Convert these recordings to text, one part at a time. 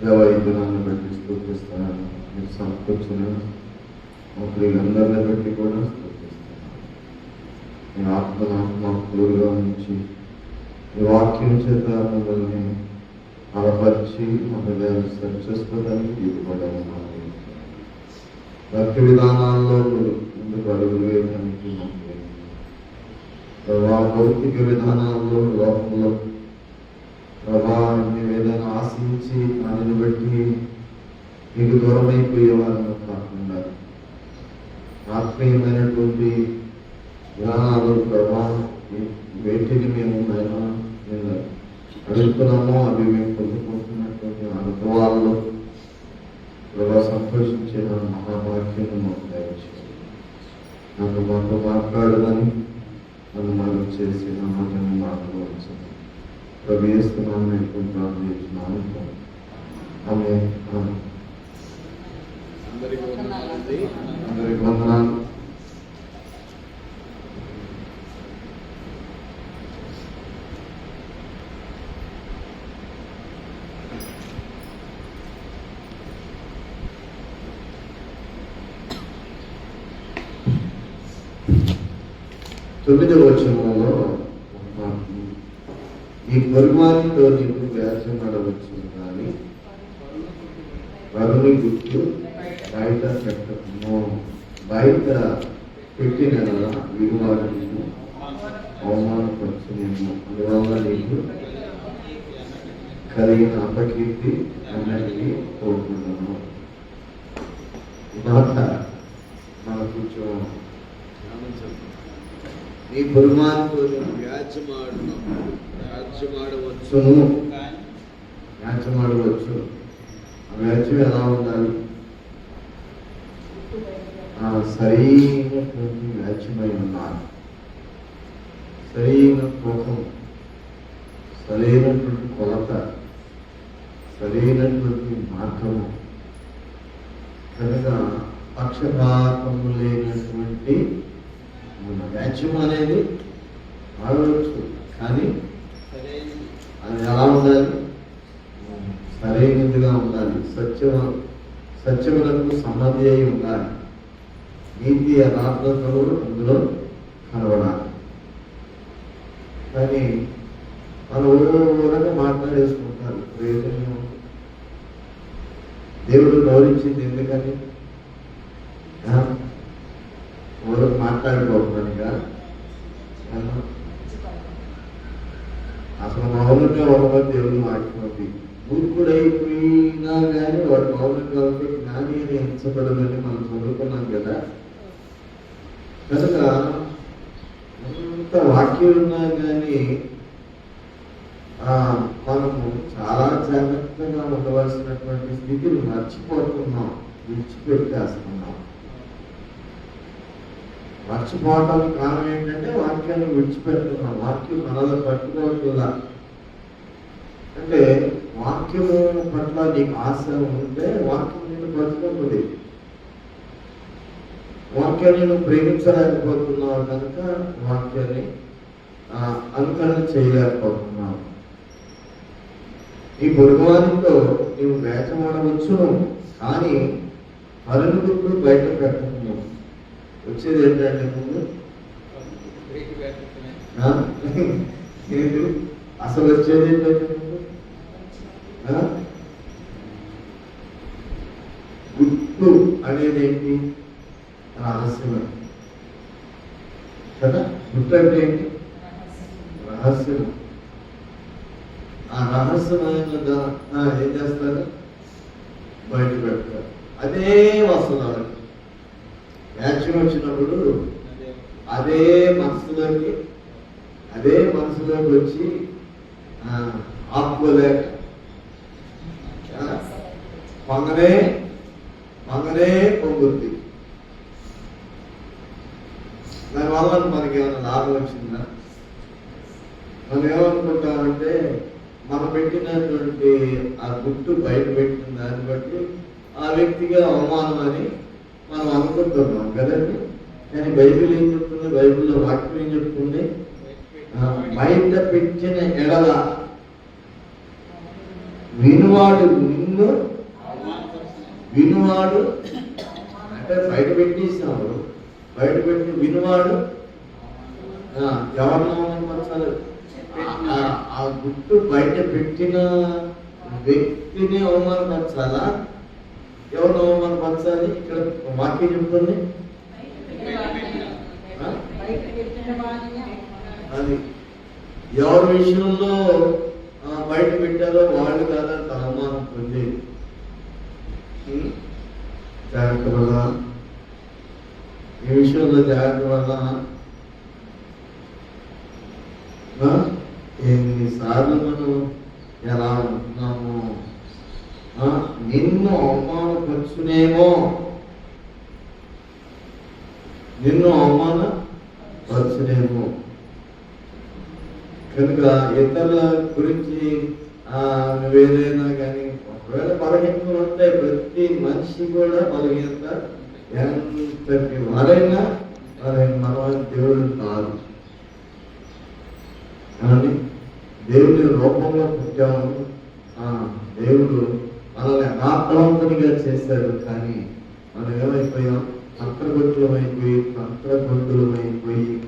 దేవాయుధాన్ని బట్టి స్తోత్రిస్తాను. మీరు సమకూర్చిన ప్రియులందరిని బట్టి కూడా స్తోత్రిస్తాను. మీ ఆత్మ తోడుగా ఉంచి మీ వాక్యం చేత మమ్మల్ని బలపరిచి మా హృదయాన్ని సరి చేసుకోవడానికి తీరుపడము. భక్తి విధానాల్లో ముందుకు అడుగులు వేయడానికి ప్రభా, భౌతిక విధానాల్లో లోకంలో ప్రభా ఏదైనా ఆశించి దానిని బట్టి మీకు దూరం అయిపోయేవారని కాకుండా ఆత్మీయమైనటువంటి విధానాలు ప్రభా వేటిని మేము అడుగుతున్నామో అవి మేము పొందుకుంటున్నటువంటి అనుభవాల్లో ప్రభా సంతోషించిన మహావాక్యాన్ని మాకు దయచేసి నాకు మాతో మాట్లాడదని నన్ను మనం చేసిన మాటని మాటలు ఉంచండి. ప్రవేశిస్తున్నాను నేను ప్రార్థించినాను. ఆమె అందరికి వందనాలు. తొమ్మిదవ వచనంలో ఈ పొరుగువారితో నీకు వ్యాసమాడవచ్చు కానీ వరుని గుర్తు బయట పెట్టము. బయట పెట్టిన విలువారు నీకు అవమానపరచునేమో. అందువల్ల నీకు కలిగిన అపకీర్తి అన్నిటికీ కోరుకున్నాను. మాట మన కూర్చో ఈ పొరుగువారితో వ్యాజ్యమాడవచ్చు. ఆ వ్యాజ్యం ఎలా ఉండాలి? సరైనటువంటి వ్యాజ్యమై ఉన్నారు. సరైన కోపం, సరైనటువంటి కొలత, సరైనటువంటి మార్గము కనుక పక్షపాతము లేనటువంటి వ్యాజ్యం అనేది ఆడవచ్చు. కానీ అది ఎలా ఉండాలి? సరైనదిగా ఉండాలి. సత్యములకు సమ్మతి అయి ఉండాలి. నీతి యథార్థతలు అందులో కనబడాలి. కానీ మనం ఊరగా మాట్లాడేసుకుంటారు. ప్రయోజనం దేవుడు గౌరవించింది ఎందుకని? ఊరకు మాట్లాడుకోవడానిగా? అసలు మౌనంగా ఒకటి దేవుడు మాట్లాడుతుంది. మూర్ఖుడైపోయినా కానీ వాడు మౌనంగా ఉంటే జ్ఞాని అని ఎంచబడదని మనం చదువుకున్నాం కదా. కనుక అంత వాక్యం ఉన్నా కానీ మనము చాలా జాగ్రత్తగా ఉండవలసినటువంటి స్థితిని మర్చిపోతున్నాం, విడిచిపెట్టేస్తున్నాం. మర్చిపోవటానికి కారణం ఏంటంటే వాక్యాన్ని విడిచిపెడుతున్నాం. వాక్యం మనలో పట్టుకోవట్లా. అంటే వాక్యము పట్ల నీకు ఆశ ఉంటే వాక్యం నిన్ను పట్టుకోకూడదు. వాక్యాన్ని నువ్వు ప్రేమించలేకపోతున్నావు కనుక వాక్యాన్ని అనుకరణ చేయలేకపోతున్నావు. ఈ పొరుగువారితో నీవు వేచమాడవచ్చును కానీ అరుణుడు బయట పెట్టను. వచ్చేది ఏంటంటే ముందు అసలు వచ్చేది ఏంటంటే గుర్తు అనేది ఏంటి? రహస్యమే కదా. గుర్తు అంటే ఏంటి? రహస్యం. ఆ రహస్యమైన ఏం చేస్తారు? బయట పెడతారు. అదే వస్తున్నారు. వ్యాఖ్యం వచ్చినప్పుడు అదే మనసులోకి వచ్చి ఆపుకోలేక మంగనే పొంగుద్ది. దానివల్ల మనకి ఏమైనా లాభం వచ్చిందా? మనం ఏమనుకుంటామంటే మనం పెట్టినటువంటి ఆ గుర్తు బయట పెట్టిన దాన్ని బట్టి ఆ వ్యక్తిగా అవమానం అని మనం అనుకుంటున్నాం కదండి. కానీ బైబిల్ ఏం చెప్తుంది? బైబిల్లో వాక్యం ఏం చెప్తుంది? బయట పెట్టిన ఎడల వినువాడు నిన్ను వినువాడు అంటే బయట పెట్టేసినావు, బయట పెట్టి వినువాడు ఎవరినో అవమానపరచాలి. ఆ గుట్టు బయట పెట్టిన వ్యక్తిని అవమానపరచాలా, ఎవరిని అవమానపరచాలి? ఇక్కడ వాక్యం చెప్తుంది అది ఎవరి విషయంలో బయట పెట్టారో వాళ్ళు కాదంత అవమానం పొందేది. జాగ్రత్త వల్ల ఈ విషయంలో జాగ్రత్త వల్ల ఎన్నిసార్లు మనం ఎలా ఉంటున్నాము, నిన్ను అవమానపరచునేమో, నిన్ను అవమానపరచునేమో. కనుక ఇతరుల గురించి నువ్వేదైనా కానీ ఒకవేళ బలహీనతలు ఉంటాయి, ప్రతి మనిషి కూడా బలహీనత, ఎంతటి వారైనా మన దేవుడు కాదు. కానీ దేవుడి రూపంలో పుట్టాము, దేవుడు మనల్ని ఆత్మవంతునిగా చేశాడు. కానీ మనం ఏమైపోయాం? మంత్రగొడ్డులమైపోయి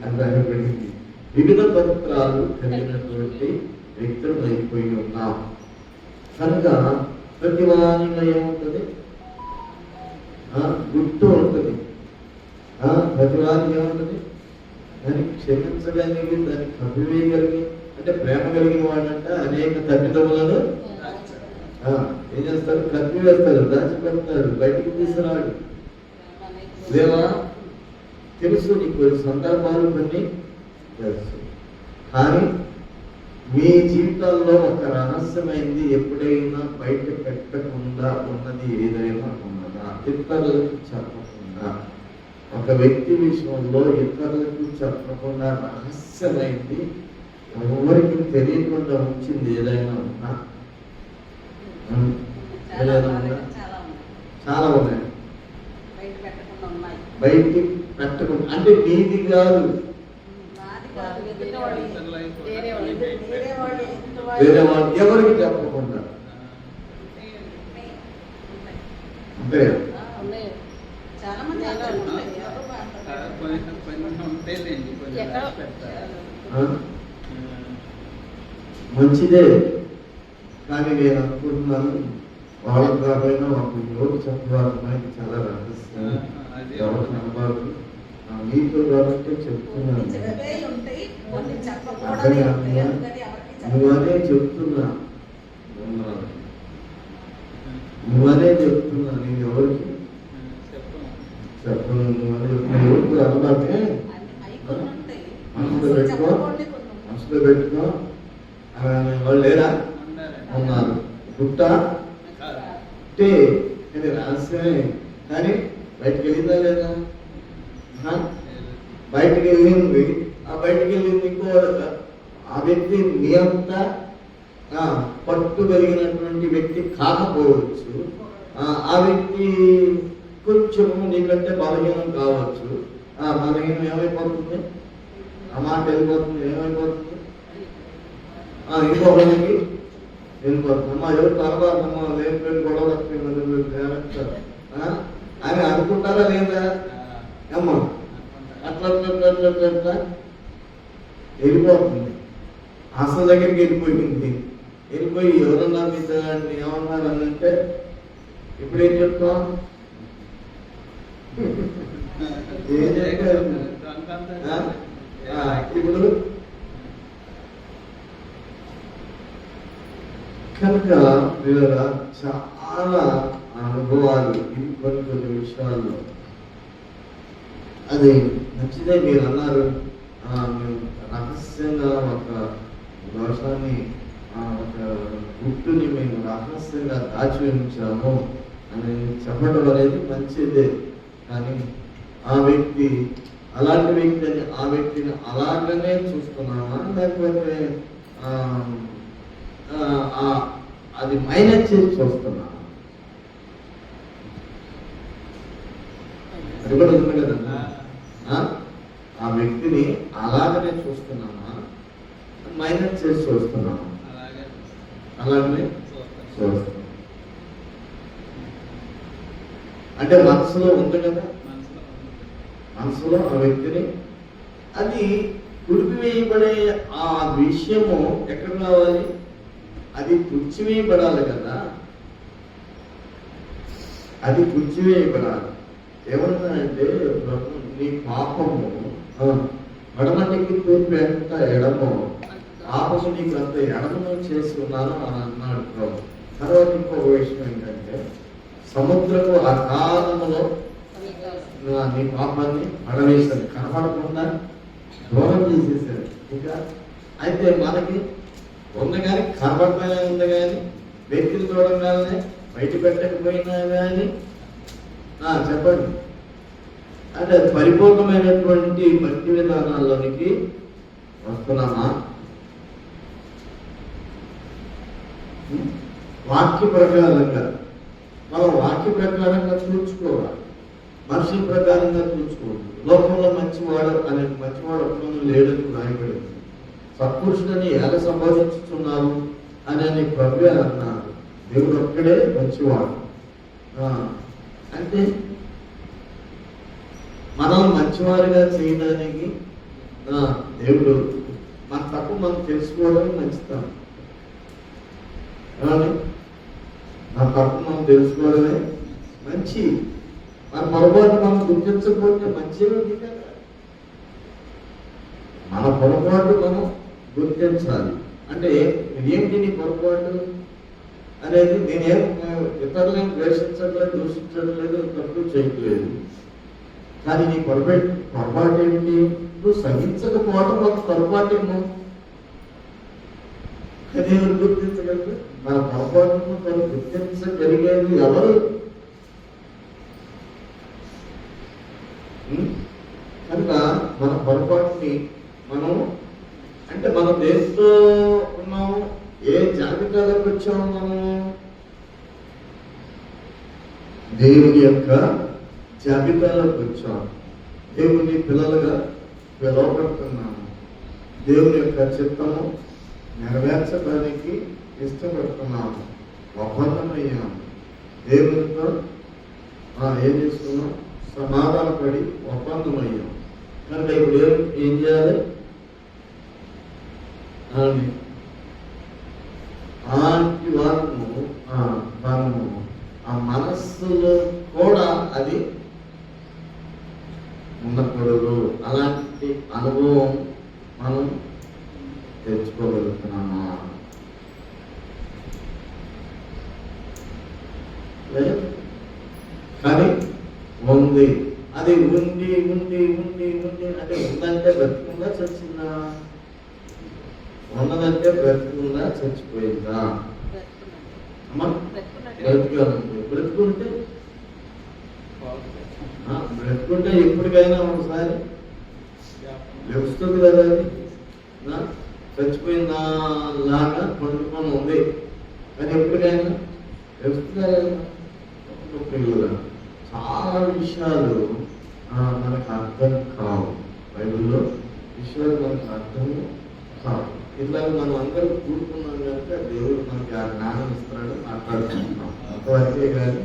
అనబడింది. వివిధ పత్రాలు కలిగినటువంటి వ్యక్తులు అయిపోయి ఉన్నాం. కనుక ప్రతి వారిలో ఏముంటుంది? గుర్తు ఉంటుంది. ప్రతి వారికి ఏముంటుంది? దాన్ని క్షమించగలిగి, దాన్ని కప్పివేయగలిగి, అంటే ప్రేమ కలిగిన వాడంట అనేక తప్పిదములను ఏం చేస్తారు? కత్తి వేస్తారు, దాచిపెడతారు, బయటికి తీసుకురాడు. లేవా? తెలుసు, నీకు సందర్భాలు కొన్ని తెలుసు. కానీ మీ జీవితాల్లో ఒక రహస్యమైంది ఎప్పుడైనా బయట పెట్టకుండా ఉన్నది ఏదైనా ఉన్నదా? ఇతరులకు చెప్పకుండా, ఒక వ్యక్తి విషయంలో ఇతరులకు చెప్పకుండా రహస్యమైంది ఎవరికి తెలియకుండా ఉంచింది ఏదైనా ఉన్నా? చాలా ఉన్నాయి. బయటికి పెట్టకుండా అంటే నీది కాదు, వేరే వాళ్ళు ఎవరికి చెప్పకుండా. అంతే మంచిదే. కానీ నేను అనుకుంటున్నాను, వాళ్ళకి కాకపోయినా మాకు ఎవరు చెప్పాలి చాలా రహస్యం, ఎవరు నమ్మాలి మీతో కాబట్టి చెప్తున్నాను. నువ్వనే చెప్తున్నా, నువ్వనే చెప్తున్నా, నేను ఎవరికి చెప్పను. నువ్వనే ఎవరికి అలవాటే మనసులో పెట్టుకో, మనసులో పెట్టుకో. వాళ్ళు లేరా? ఉన్నారు. గుట్ట అంటే ఇది రహస్యమే, కానీ బయటకు వెళ్ళిందా లేదా? బయటకు వెళ్ళింది. ఆ బయటకు వెళ్ళింది ఇంకో ఆ వ్యక్తి మీ అంతా పట్టు కలిగినటువంటి వ్యక్తి కాకపోవచ్చు. ఆ వ్యక్తి కొంచెం నీకంటే బలహీనం కావచ్చు. ఆ బలహీనం ఏమైపోతుంది? ఆ మాట వెళ్ళిపోతుంది. ఏమైపోతుంది? ఇంకొకరికి వెళ్ళిపోతుంది. అమ్మా ఎవరు తర్వాత లేని పేరు గొడవ అని అనుకుంటారా లేదా? అమ్మ అట్లా వెళ్ళిపోతుంది. అసలు దగ్గరికి వెళ్ళిపోయింది. వెళ్ళిపోయి ఎవరన్నా మీద ఏమన్నారు అనంటే ఇప్పుడు ఏం చెప్తాం? ఏం చెప్పారు? ఇప్పుడు కనుక చాలా అనుభవాలు ఇవి కొన్ని విషయాల్లో. అది మంచిదే మీరు అన్నారు. మేము రహస్యంగా ఒక దోషాన్ని, ఒక గుట్టుని మేము రహస్యంగా దాచి ఉంచాము అని చెప్పడం అనేది మంచిదే. కానీ ఆ వ్యక్తి అలాంటి వ్యక్తి అని ఆ వ్యక్తిని అలాగనే చూస్తున్నామా, లేకపోతే అది మైనస్ చేసి చూస్తున్నామా? అది కూడా ఉంది కదన్నా. ఆ వ్యక్తిని అలాగనే చూస్తున్నామా, మైనస్ చేసి చూస్తున్నామా? అలాగనే చూస్తాం. అంటే మనసులో ఉంది కదా, మనసులో ఆ వ్యక్తిని అది తుడిపివేయబడే ఆ విషయము ఎక్కడ రావాలి, అది తుడిచివేయబడాలి కదా, అది తుడిచివేయబడాలి. ఏమన్నానంటే నీ పాపము వడమటికి తూర్పు ఎంత ఎడమో పాపము నీకు అంత ఎడమను చేసి ఉన్నాను అని అన్నాడు ప్రభు. తర్వాత ఇంకొక విషయం ఏంటంటే సముద్రపు అగాధములో నీ పాపాన్ని పడవేశాడు, కనపడకుండా దూరం చేసేసాడు. ఇంకా అయితే మనకి ఉంది కానీ కనపడతానే ఉంది కానీ వ్యక్తిని చూడంగానే బయట పెట్టకపోయినా కానీ చెప్పండి అంటే పరిపూర్ణమైనటువంటి భక్తి విధానాల్లోనికి వస్తున్నామా? వాక్య ప్రకారంగా మనం వాక్య ప్రకారంగా చూసుకోవాలి, మనుషుల ప్రకారంగా చూసుకోవద్దు. లోకంలో మంచివాడు అనే మంచివాడు ఒక్కడు లేడని రాయబడింది. సత్పురుషుడని ఎలా సంబోధించుతున్నారు అని ప్రభు అన్నారు. దేవుడు ఒక్కడే మంచివాడు. అంటే మనం మంచివారిగా చేయడానికి దేవుడు మన తప్పు మనం తెలుసుకోవడం మంచితనం. మన తప్పు మనం తెలుసుకోవడమే మంచి. మన పొరపాటు మనం గుర్తించకపోతే మంచిది కదా. మన పొరపాటు మనం గుర్తించాలి. అంటే ఏంటి నీ పొరపాటు అనేది? నేనేం ఇతరులను ద్వేషించట్లేదు, దూషించట్లేదు, తప్పు చేయట్లేదు. కానీ నీ పొరపాటు ఏంటి? నువ్వు సహించకపోవడం ఒక పొరపాటేమో. కానీ ఎవరు గుర్తించగలరు? మన పొరపాటును మనం గుర్తించగలిగేది ఎవరు? కనుక మన పొరపాటుని మనం అంటే మనం దేంతో ఉన్నాము, ఏ జాబితాలోకి వచ్చాము? మనము దేవుని యొక్క జాబితాలోకి వచ్చాము. దేవుని పిల్లలుగా పిలువబడుతున్నాము. దేవుని యొక్క చిత్తము నెరవేర్చడానికి ఇష్టపడుతున్నాము. ఒప్పందమయ్యాము. దేవునితో ఏం చేసుకున్నాం? సమాధానపడి ఒప్పందమయ్యాం. కనుక ఇప్పుడు ఏం చేయాలి? అలాంటి వారము మనము ఆ మనస్సులో కూడా అది ఉండకూడదు. అలాంటి అనుభవం మనం తెచ్చుకోగలుగుతున్నామా? కానీ ఉంది. అది ఉండి ఉండి ఉండి ఉండి అంటే ఉందంటే బ్రతుకుందా చచ్చిందా? ఉన్నదంటే బ్రతుకుందా చచ్చిపోయిందా? అమ్మా బ్రతుకుంటే బ్రతుకుంటే ఎప్పటికైనా ఒకసారి లభిస్తుంది కదా. అది చచ్చిపోయిందా లాగా పండుకొని ఉంది, కానీ ఎప్పటికైనా లభిస్తుందా? చాలా విషయాలు మనకు అర్థం కావు. బైబిల్లో విషయాలు మనకు అర్థం కావు. ఇట్లా మనం అందరూ కూడుకున్నాం కనుక దేవుడు మనకి ఆ జ్ఞానం ఇస్తున్నాడు, మాట్లాడుకుంటున్నాం. అంతవరకే కానీ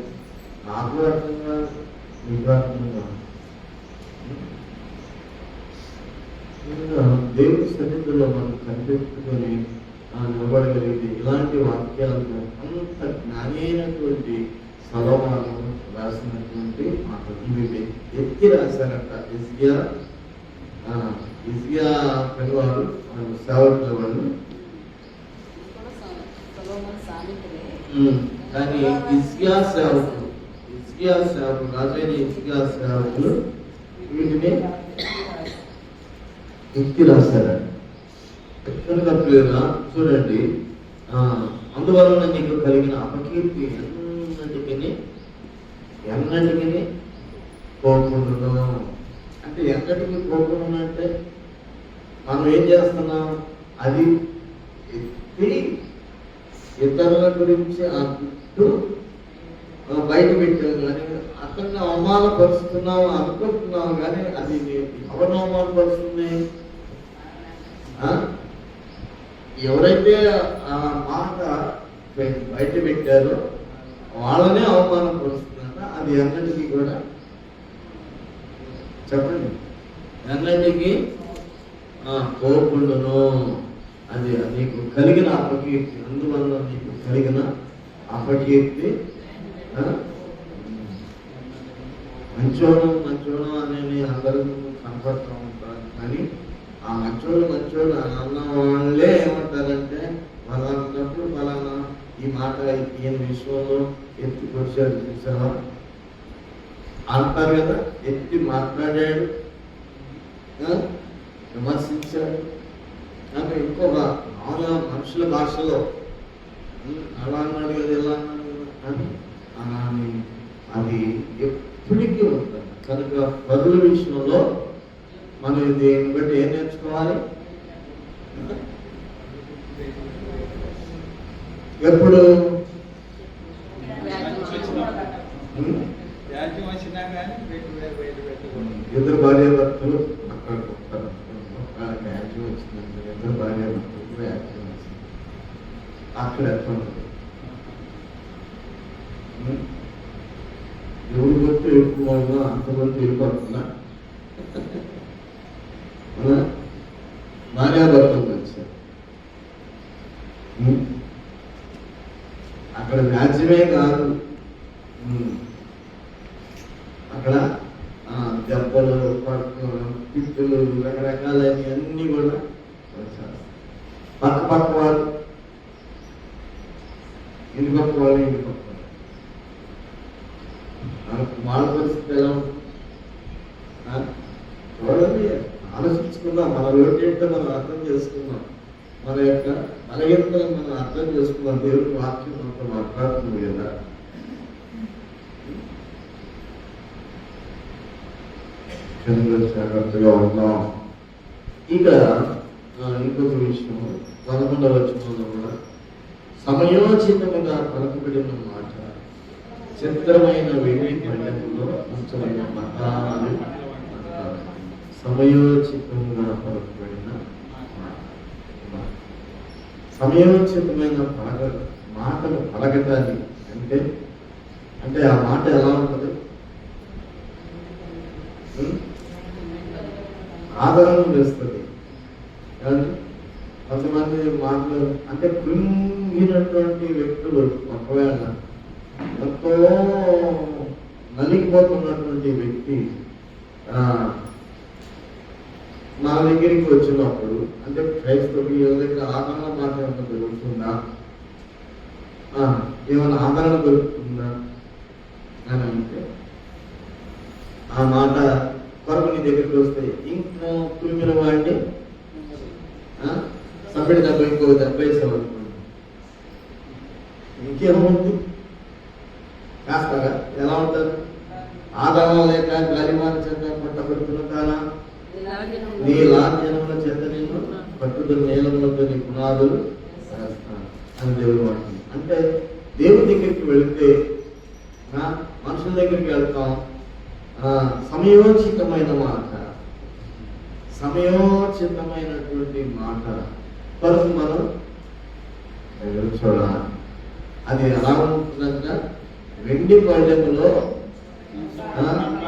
నాకు అర్థం కాదు, మీకు అర్థం కాదు. దేవుడి సన్నిధిలో మనం కనిపెట్టుకొని నిలబడగలిగింది. ఇలాంటి వాక్యాలను అంత జ్ఞానైనటువంటి సలోమాను రాసినటువంటి మాటలు ఇవి ఎత్తి రాశారట. ఇజ్కియా పిల్లవాడు సేవకుల వాళ్ళు. కానీ ఇజ్కియా సేవకులు రాజైన ఇజ్కియా సేవకులు వీటిని ఎత్తి రాశారట. కనుక చూడండి, అందువలన నీకు కలిగిన అపకీర్తి ఎన్నటికి పోకుండా. అంటే ఎన్నటికి పోకుండా అంటే మనం ఏం చేస్తున్నాం? అది ఎత్తి ఇతరుల గురించి అంటూ బయట పెట్టాం, కానీ అతన్ని అవమానపరుస్తున్నావు అనుకుంటున్నావు, కానీ అది ఎవరిని అవమానపరుస్తుంది? ఎవరైతే ఆ మాట బయట పెట్టారో వాళ్ళనే అవమానపరుస్తున్నారా? అది అన్నిటికీ కూడా చెప్పండి, అన్నిటికీ కోపుండును. అది నీకు కలిగిన అపకీర్తి, అందువల్ల నీకు కలిగిన అపకీర్తి. మంచోడు అనేది అందరూ కనపడుతూ ఉంటారు, కానీ ఆ మంచోడు అన్న వాళ్ళే ఏమంటారంటే వాళ్ళప్పుడు ఫలానా ఈ మాట ఈయన విషయంలో ఎత్తుకొచ్చాడు చూసావా అంటారు కదా. ఎత్తి మాట్లాడాడు, విమర్శించాడు. నాకు ఇంకొక మామూలుగా మనుషుల భాషలో అలా అన్నాడు కదా, ఎలా అన్నాడు కదా అని అది ఎప్పటికీ ఉంటుంది. కనుక పరుల విషయంలో మనం దీన్ని బట్టి ఏం నేర్చుకోవాలి? ఎప్పుడు ఇద్దరు భార్య భర్తలు మాట్లాడుకుంటారు, వ్యాఖ్యం వచ్చిందంటే ఇద్దరు భార్య భర్తలకు వ్యాఖ్యం వచ్చింది, అక్కడ ఎట్లా ఉంటుంది? ఎవరు భర్త ఎక్కువ అంతమంది వెళ్ళిపోతుందా? భార్యాభర్తలు వచ్చారు, అక్కడ వ్యాజ్యమే కాదు, అక్కడ దెబ్బలు, పట్టులు, పిట్టులు, రకరకాలైన అన్ని కూడా వచ్చారు. పక్క వాళ్ళు, ఇంటి పక్క వాళ్ళు వాళ్ళ పరిస్థితి ఎలా ఉంటుంది చూడండి. ఆలోచించుకుందాం, మన లోటు ఏంటో మనం అర్థం చేసుకుందాం, మన యొక్క బలహీనతలను మనం అర్థం చేసుకుందాం. దేవుని వాక్యం మనతో మాట్లాడుతుంది కదా. జాగ్రత్తగా ఉన్నాం. ఇక ఇంకొక విషయం 11వ వచనంలో కూడా సమయోచితముగా పలకబడిన మాట చిత్రమైన వెండి పళ్ళెంలో ఉంచబడిన మతాలు. సమయోచితంగా పలకబడిన సమయోచితమైన మాటలు పలకటానికి అంటే ఆ మాట ఎలా ఉంటుంది? ఆదరణ చేస్తుంది. కొంతమంది మాటలు అంటే కృంగినటువంటి వ్యక్తులు, ఒకవేళ ఎంతో నలిగిపోతున్నటువంటి వ్యక్తి నా దగ్గరికి వచ్చినప్పుడు, అంటే క్రైస్తవులు ఎవరి దగ్గర ఆదరణ మాట ఏమైనా దొరుకుతుందా, ఏమైనా ఆదరణ దొరుకుతుందా అని అంటే ఆ మాట కొరకు నీ దగ్గరికి వస్తే ఇంకా కురిమిన వాడిని సపరేట్ దెబ్బ ఇంకో దెబ్బ వేసేవాడుకోండి, ఇంకేముంది? కాస్తారా? ఎలా ఉంటారు? ఆదరణ లేక గాలిమాన చేత పట్టబడుతున్న నీ లాంఛనముల చేత నేను పట్టుదల నీలములతో నీ పునాదులు వేస్తాను అని దేవుడు వాడుతుంది. అంటే దేవుడి దగ్గరికి వెళితే మనుషుల దగ్గరికి వెళ్తాం, సమయోచితమైన మాట, సమయోచితమైనటువంటి మాట కొరకు మనం చూడాలి. అది ఎలా ఉంటుందంట? వెండి పళ్ళెములో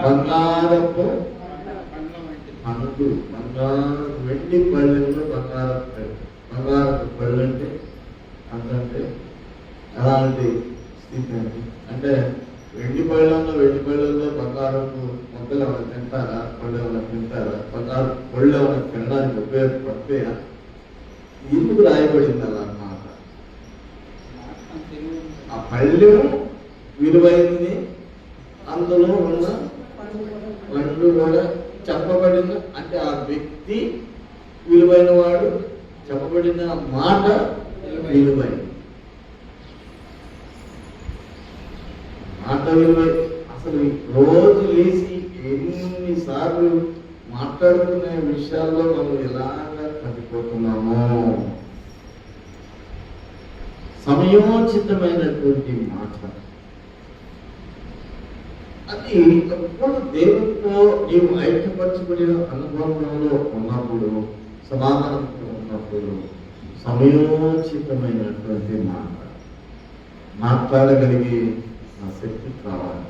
బంగారపు పండు, వెండి పళ్ళెములో బంగారపు పళ్ళు అంటే అంతంటే అలాంటి స్థితి అండి. అంటే వెండి పళ్ళల్లో బంగారపు మొక్కలు ఏమైనా తింటారా? పళ్ళు ఏమైనా తింటారా? బంగారు పళ్ళు ఏమైనా తినడానికి ఉపయోగపడతాయా? ఎందుకు రాయబడింది అలా అన్నమాట? ఆ పళ్ళు విలువైంది, అందులో ఉన్న పండు కూడా చెప్పబడిన, అంటే ఆ వ్యక్తి విలువైన వాడు, చెప్పబడిన మాట విలువైన మాట విలువై. అసలు రోజు లేచి ఎన్నిసార్లు మాట్లాడుకునే విషయాల్లో మనం ఎలాగా తగ్గిపోతున్నామో. సమయోచితమైనటువంటి మాట అది ఎప్పుడు దేవుడితో నీవు ఐక్యపరచబడిన అనుభవంలో ఉన్నప్పుడు, సమాధానంతో ఉన్నప్పుడు సమయోచితమైనటువంటి మాట. మాట్లాడగలిగే ఆ శక్తి కావాలి.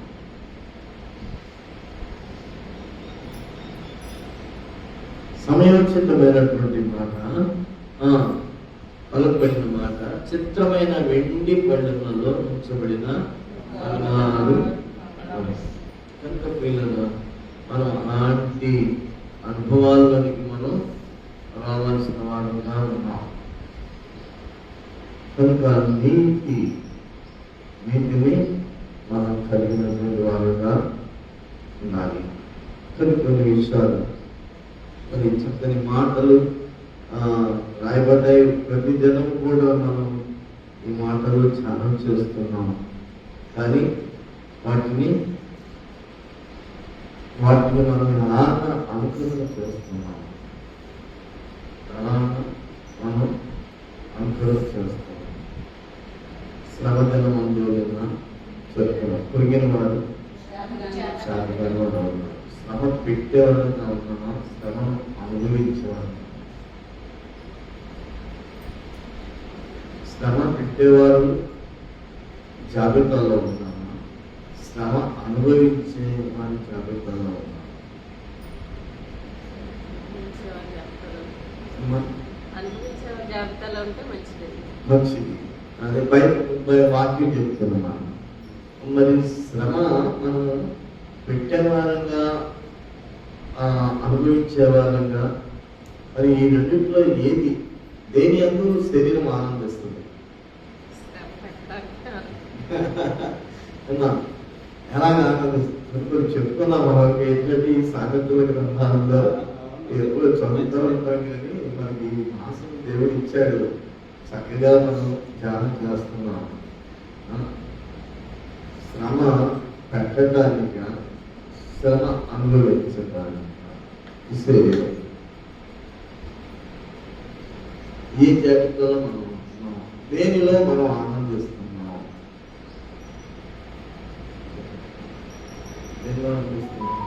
సమయోచితమైనటువంటి మాట, పలుకబడిన మాట, చిత్రమైన వెండి పళ్ళెములలో ఉంచబడిన బంగారు. కనుక పిల్లలు మనం అలాంటి అనుభవాల్లోనికి మనం రావాల్సిన వారుగా ఉన్నాం. కనుక నీతిని మనం కలిగినటువంటి వారుగా ఉండాలి. కొన్ని విషయాలు, మరి చక్కని మాటలు రాయబడ్డాయి. ప్రతి దినం కూడా మనం ఈ మాటలు ధ్యానం చేస్తున్నాం. కానీ వాటిని మనం అలాగా అనుకరణ చేస్తున్నాం. మనం అనుకరణ చేస్తున్నాం. శ్రమదిన మందులైన చెప్తున్నాం. పొరిగిన వారు చాలా ఉన్నారు. శ్రమ పెట్టేవారుగా ఉన్నామా, శ్రమ అనుభవించేవారు? శ్రమ పెట్టేవారు జాబితాలో ఉన్నామా, శ్రమ అనుభవించే వారి జాబితాలో ఉన్నామా? మంచిది. అదే వాక్యం చెప్తున్నా. మరి శ్రమ మనం పెట్టేవారంగా, అనుభవించేవారంగా, మరి ఈ రెండింటిలో దేని అందు శరీరం ఆనందిస్తుంది? ఎలాగ ఆనందిస్తుంది చెప్తున్నాం. మనకి ఏంటంటే ఈ సామెతల గ్రంథాల్లో ఎప్పుడు చదువుతూ ఉంటాం. కానీ మనకి ఈ మాసం దేవుడు ఇచ్చాడు, చక్కగా మనం ధ్యానం చేస్తున్నాం. శ్రమ పెట్టడానిక, శ్రమ అనుభవించడానికి ఈ శరీరం ఈ జాబితాలో మనం ఉంటున్నాం. దేనిలో మనం ఆనందిస్తున్నాం? దేనిలో ఆనందిస్తున్నాం?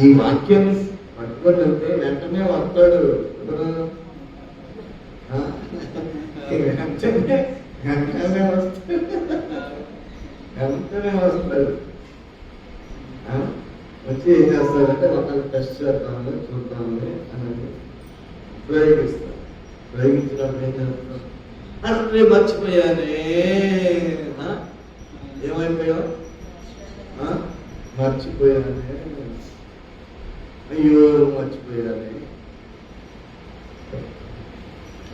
ఈ వాక్యం పట్టుకొని వెళ్తే వెంటనే వస్తాడు. వెంటనే వస్తాడు. వచ్చి ఏం చేస్తాడంటే ఒకళ్ళు టెస్ట్ చేద్దాము, చూద్దాము అని ప్రయోగిస్తాడు. ప్రయోగించినప్పుడు ఏం చేస్తాడు? అంటే మర్చిపోయానే. ఏమైపోయావు? మర్చిపోయానే. అయ్యో మర్చిపోయానే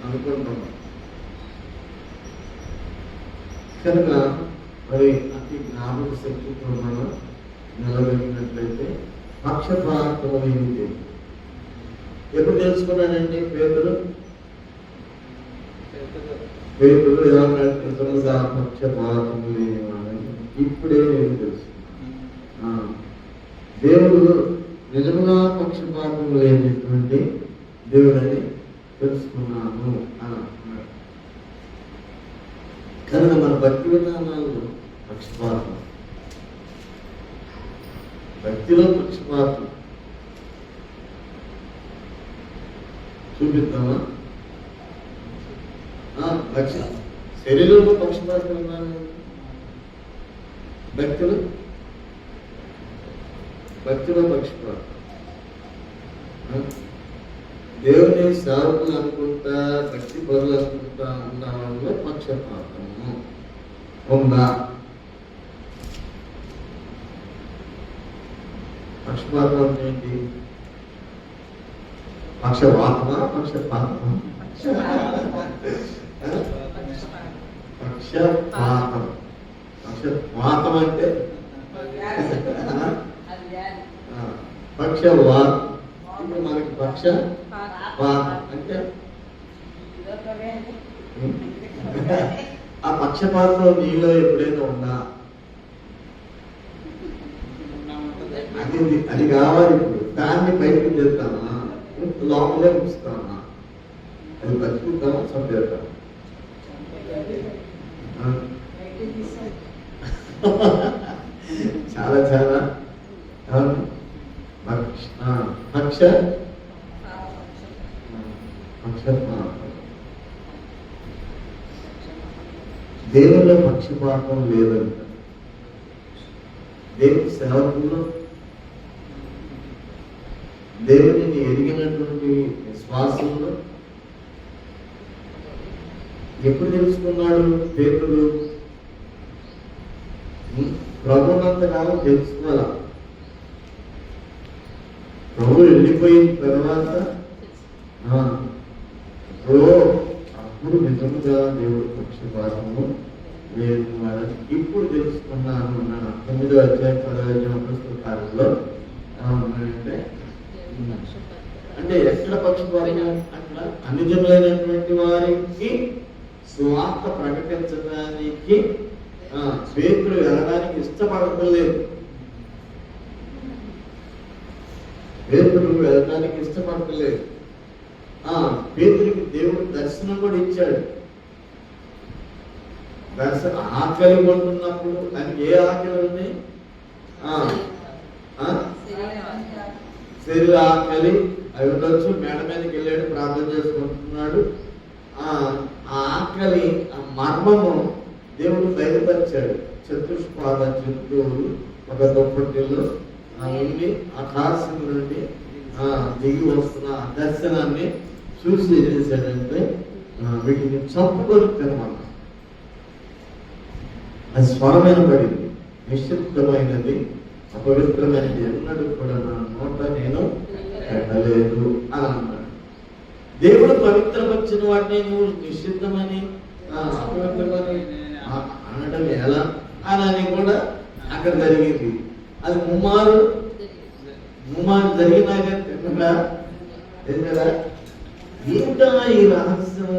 అనుకుంటున్నాం. కనుక మరి అతి జ్ఞాపక శక్తితో మనం నిలబెట్టినట్లయితే పక్షపాతం ఏమిటి? ఎప్పుడు తెలుసుకున్నానండి? పేదలు ఏమన్నా పక్షపాతం లేనివాడని ఇప్పుడే నేను తెలుసుకున్నాను. దేవుడు నిజముగా పక్షపాతం లేనటువంటి దేవుడని తెలుసుకున్నాను అని అంటున్నాడు. కనుక మన భక్తి విధానాల్లో పక్షపాతం, భక్తిలో పక్షపాతం చూపిద్దామా? శరీరంలో పక్షపాతం ఉన్నాను, భక్తిలో పక్షపాతం. దేవుని సేవకులు అనుకుంటా, భక్తి పరులు అనుకుంటా ఉన్న వాళ్ళలో పక్షపాతము ఉందా? పక్షపాతం అంటే ఏంటి? పక్షపాతమా, పక్షపాతమా? పక్షపాతం. పక్షపాతం అంటే పక్షవాతం. ఇప్పుడు మనకి పక్షపాతం అంటే ఆ పక్షపాతం నీలో ఎప్పుడైనా ఉందా? అది కావాలి. ఇప్పుడు దాన్ని బయటకు చేస్తామా, లోపలే ఉంచుతామా? అది బతుకుతామా, చంపేద్దాం? చాలా చాలా పక్షపాతం. దేవుని పక్షపాతం లేదంట. దేవుని సేవకులు, దేవునిని ఎరిగినటువంటి విశ్వాసంలో ఎప్పుడు తెలుసుకున్నాడు పేతురు? ప్రభునంతకాలం తెలుసుకోవాలా. ప్రభు వెళ్ళిపోయిన తర్వాత అప్పుడు నిజంగా దేవుడు పక్షపాతము లేదు వాళ్ళని ఇప్పుడు తెలుసుకున్నాను అన్నాడు. 9వ అధ్యాయం 10వ పుస్తకాలలో ఉన్నాడంటే అంటే ఎక్కడ పక్షపాతం? అట్లా అనిజమైనటువంటి వారికి స్వార్థ ప్రకటించడానికి పేతురు వెళ్ళడానికి ఇష్టపడలేదు. పేతురు వెళ్ళడానికి ఇష్టపడలేదు. పేతురికి దేవుడు దర్శనం కూడా ఇచ్చాడు. దర్శనం ఆకలి కొంటున్నప్పుడు దానికి ఏ ఆకలి ఉంది? శరీర ఆకలి అవి ఉండొచ్చు. మేడ మీదకి వెళ్ళాడు, ప్రార్థన చేసుకుంటున్నాడు. ఆ ఆకలి, ఆ మర్మము దేవుడు బయలుపరిచాడు. చతుష్పాద జంతువులు ఒక దుప్పటిలో ఉండి ఆకాశం నుండి దిగి వస్తున్న ఆ దర్శనాన్ని చూసి ఏం చేశాడంటే వీటిని చంపుకొని తినమన్నా. అది స్వరమైన పడింది, నిశ్శబ్దమైనది, అపవిత్రమైనది, ఎన్నడూ కూడా నా నోట నేను పెట్టలేదు అని అన్నాడు. దేవుడు పవిత్రపరిచిన వాటిని నువ్వు నిషిద్ధమని అపవిత్రమని అనడం ఎలా అని కూడా అక్కడ జరిగింది. అది ముమ్మారు జరిగినాక తిన్నగా కదా. ఏంటో ఈ రహస్యం,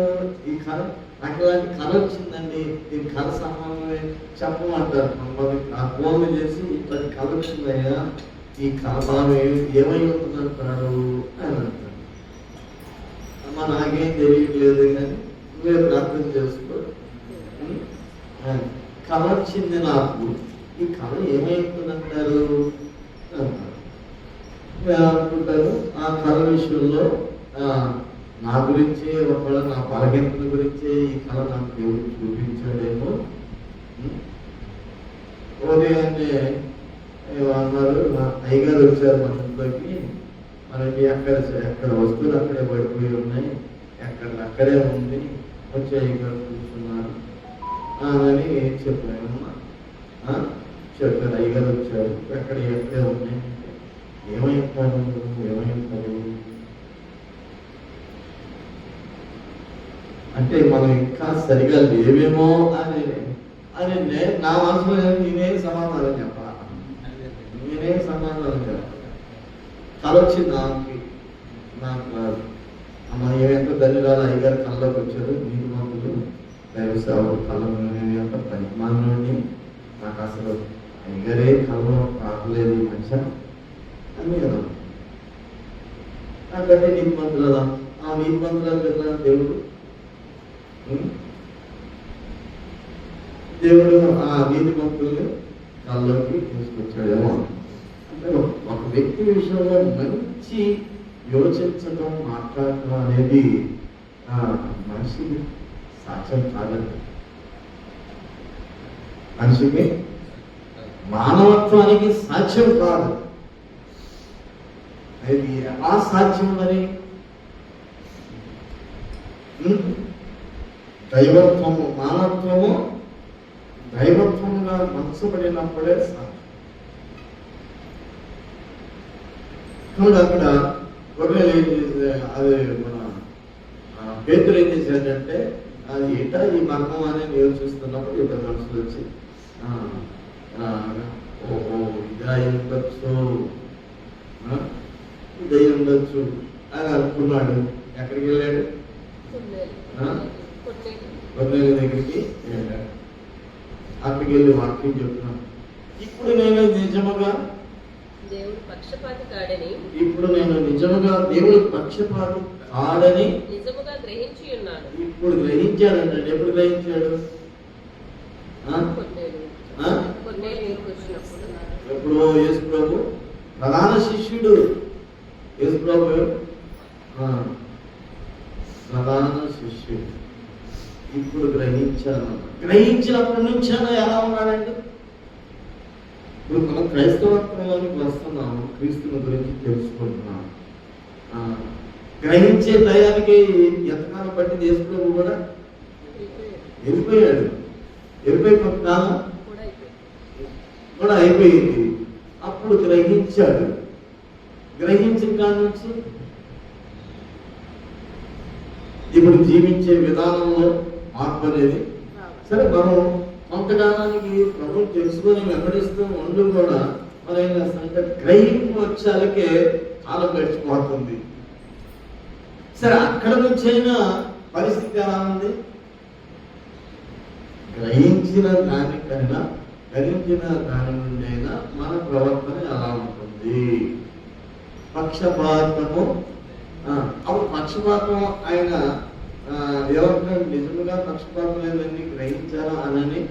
ఈ కళ అట్లాంటి కళ వచ్చిందండి, ఈ కళ సంబంధమే చెప్పమంటారు. ఆ ఫోన్లు చేసి ఇట్లాంటి కళ వచ్చిందయ్యా, ఈ కళ బాగా ఏమై ఉంటుందంటాడు అని అంటారు. అమ్మ నాకేం తెలియట్లేదు కానీ నువ్వే ప్రార్థన చేసుకో. కళ వచ్చింది నాకు, ఈ కళ ఏమైతుందంటారు అనుకుంటారు. ఆ కళ విషయంలో నా గురించి, ఒకవేళ నా బలహీనతల గురించి ఈ కళ నాకు దేవుడు చూపించాడేమో. ఉదయాన్నే అన్నారు, మా అయ్యగారు వచ్చారు మా ఇంట్లోకి. మనకి ఎక్కడ వస్తువులు అక్కడే పడిపోయి ఉన్నాయి, అక్కడే ఉంది, వచ్చి అయ్యగారు కూర్చున్నారు అని చెప్పాను. చెప్పారు, అయ్యగారు వచ్చారు, ఎక్కడే ఉన్నాయి. ఏమైపోయారు అంటే మనం ఇంకా సరిగా లేవేమో అని నా మనసులో నేనేం సమాధానం చెప్పాలి. కళ వచ్చింది నాకు కాదు. అమ్మ ఏమంత ధన్యురాలు, అయ్యగారు కళ్ళలోకి వచ్చారు. నీకు మాకు దైవ సేవకు కళ్ళ ఎంత పరిమాణండి, నాకు అసలు అయ్యగారే కళ్ళలో రాకలేదు ఈ మనిషి అని కదా. నాకంటే నీకు మంత్రాలా, ఆ నీకు మంత్రాలు కదా దేవుడు ఆ నీతి మంత్రుల్ని కళ్ళలోకి తీసుకొచ్చాడేమో. అంటే ఒక వ్యక్తి విషయంలో మంచి యోచించడం, మాట్లాడటం అనేది మనిషికి సాక్ష్యం కాదండి. మనిషికి మానవత్వానికి సాక్ష్యం కాదు. అది ఎలా సాధ్యం మరి? దైవత్వము, మానవత్వము దైవత్వముగా మచ్చబడినప్పుడే సాధ్యం. కాబట్టి అక్కడ గొర్రెలు ఏం చేసే, అది మన పేతురు ఏం చేశాడంటే, అది ఏటా ఈ మర్మం అనేది యోచిస్తున్నప్పుడు ఇద్దరు మనుషులు వచ్చి ఓహో ఇదా ఉండొచ్చు, ఇదై ఉండొచ్చు అని అనుకున్నాడు. ఎక్కడికి వెళ్ళాడు? గొర్రెల దగ్గరికి వెళ్ళాడు. అక్కడికి వెళ్ళి వాక్యం చెప్తున్నాను. ఇప్పుడు నేను నిజముగా దేవుడు పక్షపాతి కాడని, ఇప్పుడు నేను నిజముగా దేవుడు పక్షపాతి కాడని నిజముగా గ్రహించి ఉన్నాను. ఇప్పుడు గ్రహించాడంటే ఎప్పుడు గ్రహించాడు? ఎప్పుడు? యేసు ప్రభు ప్రధాన శిష్యుడు. యేసు ప్రభు ప్రధాన శిష్యుడు. ఇప్పుడు గ్రహించాను. గ్రహించినప్పటి నుంచి ఆయన ఎలా ఉన్నాడంటే, ఇప్పుడు మనం క్రైస్తవత్వంలోనికి వస్తున్నాము, క్రీస్తుని గురించి తెలుసుకుంటున్నాము. గ్రహించే టయానికి ఎంతకాలం పట్టింది యేసుప్రభు కూడా వెళ్ళిపోయాడు. వెళ్ళిపోయి కొంతకాలం కూడా అయిపోయింది. అప్పుడు గ్రహించాడు. గ్రహించిన కాడి నుంచి ఇప్పుడు జీవించే విధానంలో మార్పు అనేది. సరే, మనం కొంతకాలానికి ప్రభుత్వం తెలుసుకొని వెంబడిస్తూ ఉండి కూడా మనం ఏం చేస్తామంటే గ్రహింపు వచ్చాలకే కాలం గడిచిపోతుంది. సరే, అక్కడ నుంచి అయినా పరిస్థితి ఎలా ఉంది? గ్రహించిన దాని నుండి అయినా మన ప్రవర్తన ఎలా ఉంటుంది? పక్షపాతము. అప్పుడు పక్షపాతం ఆయన ఎవరికైనా నిజంగా పక్షపాతం లేదని గ్రహించారా అని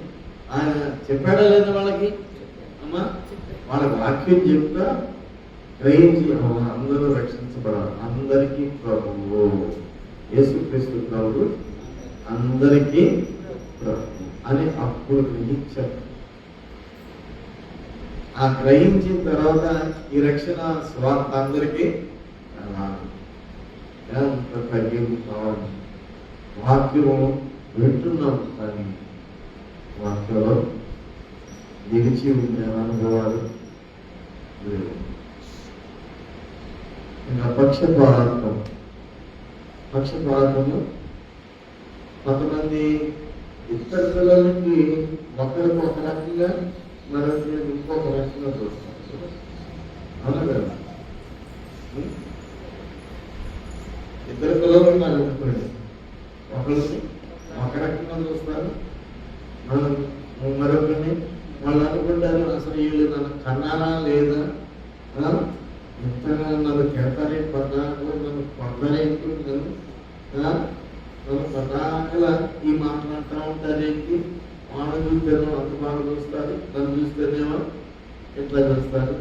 ఆయన చెప్పాడా లేదా వాళ్ళకి? అమ్మా, వాళ్ళ వాక్యం చెప్తా గ్రహించి అందరూ రక్షించబడాలి. అందరికీ ప్రభువు యేసుక్రీస్తు ప్రభువు అందరికీ ప్రభు అని అప్పుడు గ్రహించారు. ఆ గ్రహించిన తర్వాత ఈ రక్షణ స్వార్థ అందరికీ ఎంత తగ్గింపు కావాలి. వాక్యము వింటున్నాం కానీ వాక్యంలో నిలిచి ఉండే అనుభవాలు లేవు. ఇంకా పక్షపాతము కొంతమంది ఇద్దరు పిల్లలకి ఒకరికి ఒక రకంగా మరొకరికి ఇంకొక రకంగా చూస్తారు. అవునా కదా? ఇద్దరు పిల్లలు ఉన్నారు అనుకోండి, ఒకరికి ఒక రకంగా చూస్తారు, మరొకరిని వాళ్ళు అనుకుంటారు అసలు వీళ్ళు నన్ను కన్నారా లేదా, ఎంతగా నన్ను తిడతారే పద్నాలుగు, నన్ను కొడతారేంటి, నన్ను పద్నాలుగుల ఈ మాట్లాడుతూ ఉంటారేంటి, వాళ్ళని చూస్తేనో అంత బాగా చూస్తారు, నన్ను చూస్తేనేమో ఎట్లా చూస్తారు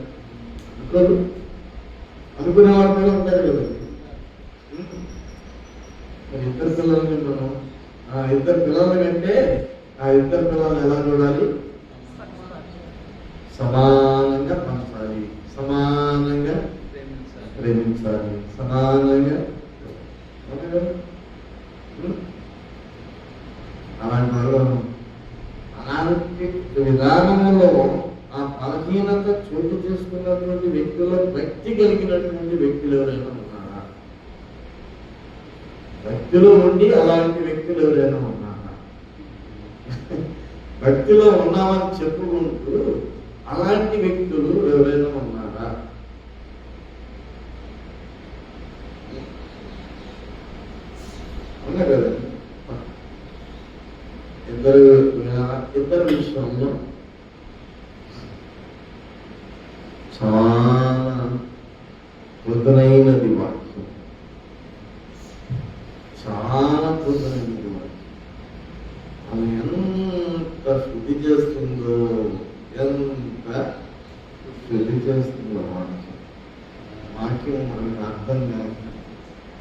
అనుకునే వాళ్ళు కూడా ఉంటారు కదా. మరి ఇద్దరు పిల్లల్ని మనం ఇద్దరు పిల్లల కంటే ఆ ఇద్దరు పిల్లల్ని ఎలా చూడాలి? సమానంగా పంచాలి, సమానంగా ప్రేమించాలి, సమానంగా. అలాంటి విధానంలో ఆ బలహీనత చోటు చేసుకున్నటువంటి వ్యక్తుల్లో భక్తి కలిగినటువంటి వ్యక్తులు ఎవరైనా ఉన్నారా? భక్తిలో ఉండి అలాంటి వ్యక్తులు ఎవరైనా ఉన్నారా? భక్తిలో ఉన్నామని చెప్పుకుంటూ అలాంటి వ్యక్తులు ఎవరైనా ఉన్నారా? ఉన్నా కదా. ఇద్దరు విషయంలో చాలా మృదునైనది వాక్యం, చాలా మృదునైనది వాక్యం. ఆమె ఎంత శుద్ధి చేస్తుందో, ఎంత శుద్ధి చేస్తుందో వాక్యం మనకి అర్థం కాక,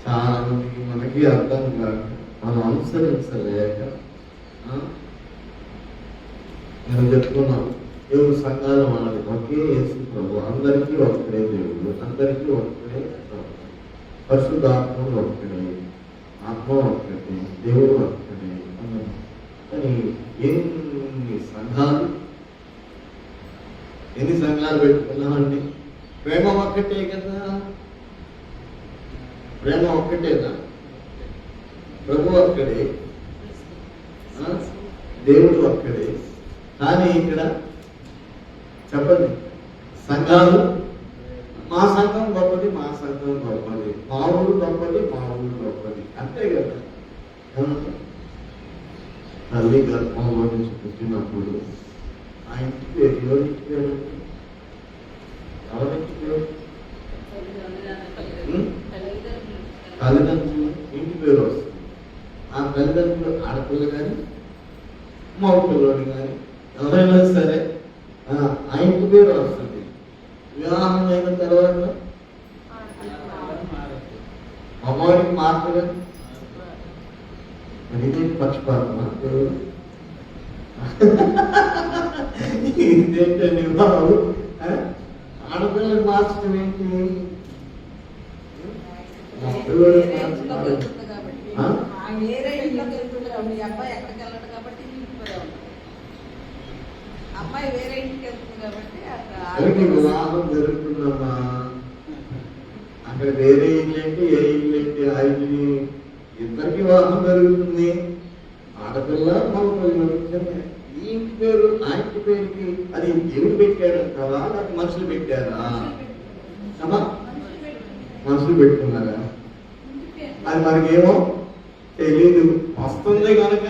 చాలా మందికి మనకి అర్థం కాక, మనం అనుసరించలేక నేను చెప్పుకున్నాను. దేవుడు సంఘాలు మనది ఒకే యేసు ప్రభు, అందరికీ ఒక్కడే దేవుడు, అందరికీ ఒక్కడే పరిశుద్ధాత్ముడు ఒక్కడే, ఆత్మ ఒక్కటే, దేవుడు ఒక్కడే అన్నాడు. కానీ ఎన్ని సంఘాలు పెట్టుకున్నామండి? ప్రేమ ఒక్కటే కదా, ప్రేమ ఒక్కటేనా? ప్రభు ఒక్కడే, దేవుడు ఒక్కడే. కానీ ఇక్కడ చెప్పండి, సంఘాలు మా సంఘం గొప్పది, మా సంఘం గొప్పది, మా ఊరు గొప్పది, మా ఊరు గొప్పది, అంతే కదా. తల్లి గర్భంలో నుంచి పుట్టినప్పుడు ఆ ఇంటికి ఎవరింటి పేరు? ఎవరింటి పేరు? తల్లిదండ్రులు ఇంటి పేరు వస్తుంది. ఆ తల్లిదండ్రులు ఆడపిల్ల కానీ మగ పిల్లడు కానీ ఎవరైనా సరే ఆ ఇంటి పేరు వస్తుంది. వివాహం అయిన తర్వాత అమ్మవారికి మాత్రమే మరి ఇదే పక్షపాతమా దేవుడు? ఇదేంటండి బాబు, ఆడపిల్లలు మార్చడం ఏంటి? వేరే ఇంట్లోకి వెళ్తుంది కాబట్టి, వేరే ఇంట్లోకి వెళ్తుంది కాబట్టి, ఈ అబ్బాయి ఎక్కడికి వెళ్ళడు కాబట్టి ఇంటికి అమ్మాయి వేరే ఇంటికి వెళ్తుంది కాబట్టి ఎవరికి వివాహం జరుగుతుందమ్మా? అక్కడ వేరే ఇల్లు ఏంటి, ఏ ఇల్లు ఏంటి, ఆ ఇల్లు ఇద్దరికి వివాహం జరుగుతుంది. ఆడపిల్ల మగపిల్ల. ఈ ఇంటి పేరు ఆ ఇంటి పేరుకి అది దేవుడు పెట్టాడంటావా, లేకపోతే మనుషులు పెట్టారా? అమ్మా మనుషులు పెట్టుకున్నారా? అది మనకేమో తెలీదు. వస్తుంది కనుక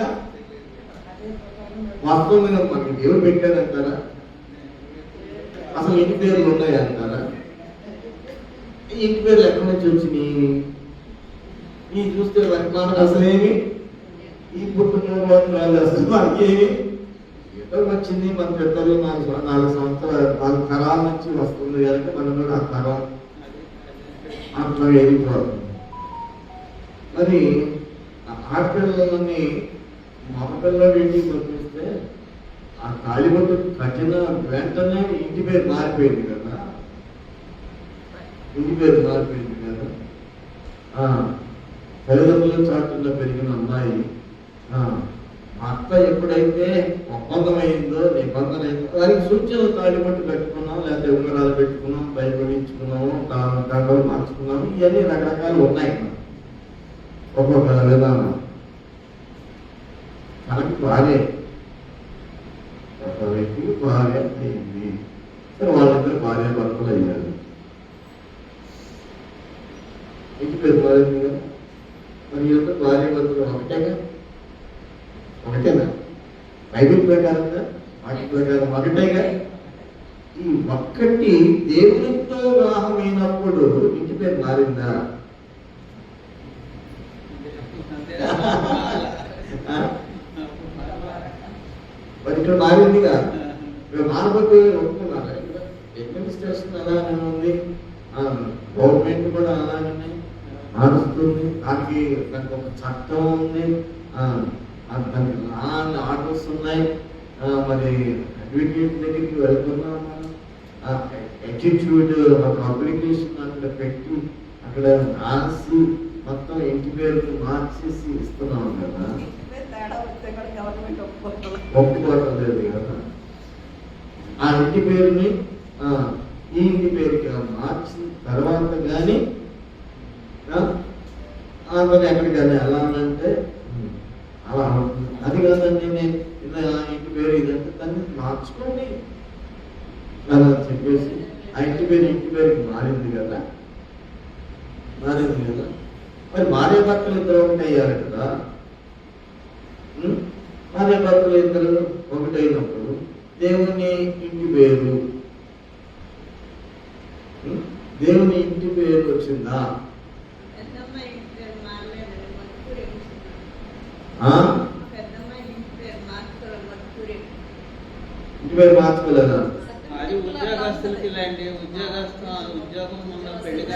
వస్తుంది కనుక మనకి దేవుడు పెట్టాడంటారా? అసలు ఇంటి పేర్లు ఉన్నాయంటారా? ఈ ఇంటి పేర్లు ఎక్కడి నుంచి వచ్చినాయి? ఈ చూస్తే మనకు అసలేమి ఈ పుట్టుకలు అసలు మనకేమి ఏదో వచ్చింది. మన పెద్దలు 4 సంవత్సరాలు 4 తరాల నుంచి వస్తుంది కనుక మనం కూడా ఆ తరం అట్లా వెళ్ళిపోతుంది. మరి ఆడపిల్లలని మగపిల్లలు ఇంటికి పంపిస్తే ఆ తాళిబొట్టు కట్టిన వెంటనే ఇంటి పేరు మారిపోయింది కదా. ఇంటి పేరు మారిపోయింది కదా. తల్లిదండ్రుల చాటుల్లో పెరిగిన అమ్మాయి అత్త ఎప్పుడైతే ఒప్పందమైందో, నిబంధన అయిందో దానికి సూచనలు తాళిబొట్టు కట్టుకున్నాం, లేకపోతే ఉంగరాలు పెట్టుకున్నాం, భయపడించుకున్నాము, దండలు మార్చుకున్నాము, ఇవన్నీ రకరకాలు ఉన్నాయి ఒక్కొక్క విధానం. మనకి భార్య, ఒక వ్యక్తికి భార్య అయింది. సరే, వాళ్ళిద్దరు భార్య భర్తలు అయ్యారు. ఇంటి పేరు మారింది కదా. మరి ఇద్దరు భార్య భర్తలు ఒకటేగా? ఒకటేనా? బైబిల్ ప్రకారంగా, వాటి ప్రకారం ఒకటేగా. ఈ ఒక్కటి దేవునితో వివాహమైనప్పుడు ఇంటి పేరు మారిందా? మరి ఇక్కడ మారిందిగా. మానవకు ఒప్పుకున్నారా? అడ్మినిస్ట్రేషన్ అలానే ఉంది, గవర్నమెంట్ కూడా అలానే నడుస్తుంది. దానికి ఒక చట్టం ఉంది, దానికి ఆర్డర్స్ ఉన్నాయి. మరి అడ్వకేట్ దగ్గరికి వెళ్తున్నాం. యాటిట్యూడ్ ఒక అప్లికేషన్ అక్కడ పెట్టి అక్కడ రాసి మొత్తం ఇంటి పేరు మార్చేసి ఇస్తున్నాం కదా. ఒప్పుకోవటం లేదు కదా. ఆ ఇంటి పేరుని ఈ ఇంటి పేరుకి మార్చిన తర్వాత కానీ మరి ఎక్కడికి కానీ ఎలా అంటే అలా అవుతుంది. అది కాదండి, నేను ఇలా ఇంటి పేరు ఇదంటే దాన్ని మార్చుకోండి అలా చెప్పేసి ఆ ఇంటి పేరుకి మారింది కదా. మరి భార్య భర్తలు ఇద్దరు ఒకటి అయ్యారు కదా. భార్య భర్తలు ఇద్దరు ఒకటైనప్పుడు దేవుని ఇంటి పేరు వచ్చిందా? ఇంటి పేరు మార్చుకోలేదా?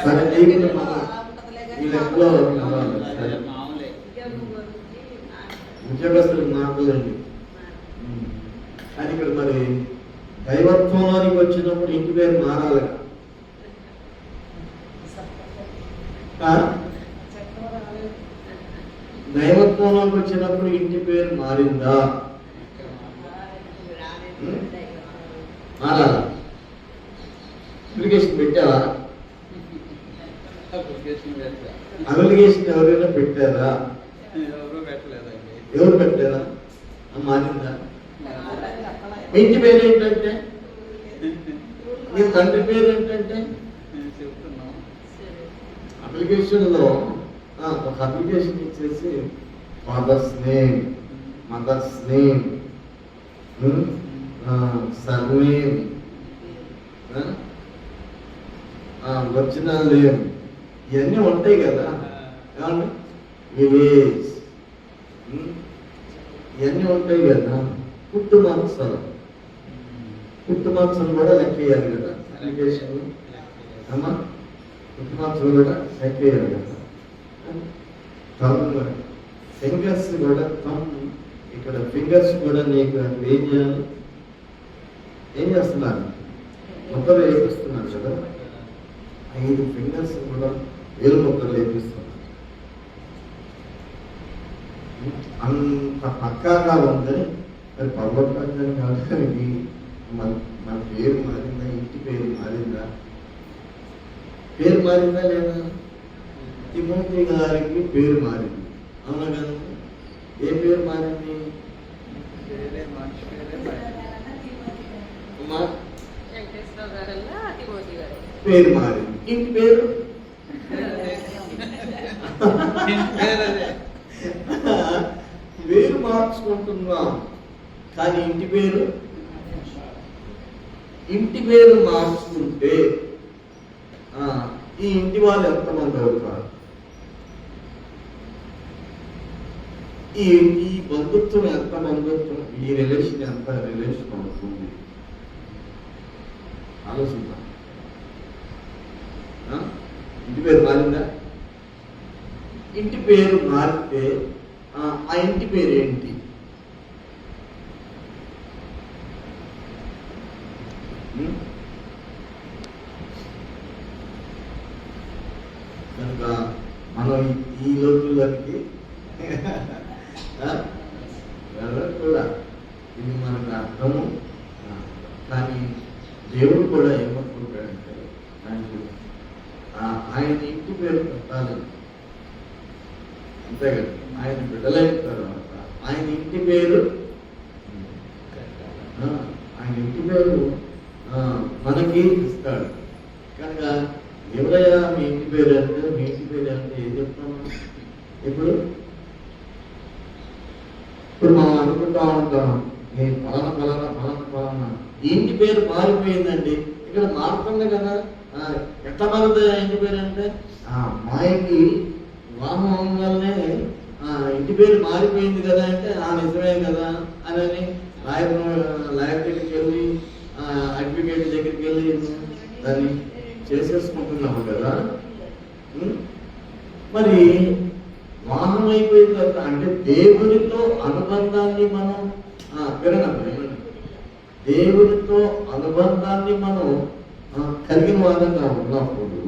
సరే, ఈ లెక్కలో ఉద్యోగస్తులకు మార్పులండి. అని ఇక్కడ మరి దైవత్వంలోనికి వచ్చినప్పుడు ఇంటి పేరు మారాలి. దైవత్వంలోకి వచ్చినప్పుడు ఇంటి పేరు మారిందా? మారాలా? అప్లికేషన్ పెట్టావా? అప్లికేషన్ ఎవరైనా పెట్టారా? ఎవరు పెట్టలేదా? మారిందా? మీ ఇంటి పేరు ఏంటంటే, మీ తండ్రి పేరు ఏంటంటే అప్లికేషన్ లో ఒక అప్లికేషన్ ఇచ్చేసి father's name, mother's name, surname, original name, ఇవన్నీ ఉంటాయి కదా. ఏమండి, విలేజ్ ఇవన్నీ ఉంటాయి కదా. పుట్టు మాంసాలు కూడా లెక్క వేయాలి కదా అప్లికేషన్. అమ్మా, పుట్టు మాంసాలు కూడా లెక్క వేయాలి కదా. ఫింగర్స్ కూడా ఇక్కడ ఫింగర్స్ కూడా నీకు అక్కడ ఏం చేయాలి, ఏం చేస్తున్నారు, ముక్కలు వేపిస్తున్నారు కదా. 5 ఫింగర్స్ కూడా వేలు ముక్కలు వేపిస్తున్నారు. అంత పక్కాగా ఉంది. మరి పర్వతాన్ని కావడానికి మన పేరు మారిందా, ఇంటి పేరు మారిందా, పేరు మారిందా లేదా? తిమోతి గారికి పేరు మారింది, అవునా కదా? ఏ పేరు మారింది? వెంకటేశ్వరరావు గారల్లా తిమోతి గారు పేరు మారింది. ఇంటి పేరు పేరు మార్చుకుంటున్నాం, కానీ ఇంటి పేరు మార్చుకుంటే ఈ ఇంటి వాళ్ళు ఎంతమంది అవుతారు? ఈ బంధుత్వం ఎంత బంధుత్వం, ఈ రిలేషన్ ఎంత రిలేషన్ అవుతుంది? ఆలోచిద్దాం. ఇంటి పేరు మారిందా? ఇంటి పేరు మారితే ఆ ఇంటి పేరు ఏంటి? కనుక మనం ఈ లోతులకి కూడా ఇది మనకు అర్థము. కానీ దేవుడు కూడా ఏమనుకుంటాడంటే ఆయన ఇంటి పేరు పెట్టాలి, అంతే కదా. ఆయన బిడ్డలైన తర్వాత ఆయన ఇంటి పేరు మనకి ఇస్తాడు. కనుక ఎవరయ్యా మీ ఇంటి పేరు అంటే, మీ ఇంటి పేరు అంటే ఏం చెప్తాము? ఇప్పుడు మనం అనుకుంటా ఉంటాం, నేను ఫలానా ఈ ఇంటి పేరు మారిపోయిందండి. ఇక్కడ మారుతుంది కదా. ఎట్లా మారుతుంది ఇంటి పేరు అంటే, అమ్మాయికి వివాహం అవగానే ఇంటి పేరు మారిపోయింది కదా అంటే నిజమే కదా అని లాయర్ దగ్గరికి వెళ్ళి, అడ్వకేట్ దగ్గరికి వెళ్ళి దాన్ని చేసేసుకుంటున్నాము కదా. మరి వివాహం అయిపోయిన తర్వాత అంటే దేవునితో అనుబంధాన్ని మనం దేవునితో అనుబంధాన్ని మనం కలిగిన వారంగా ఉన్నప్పుడు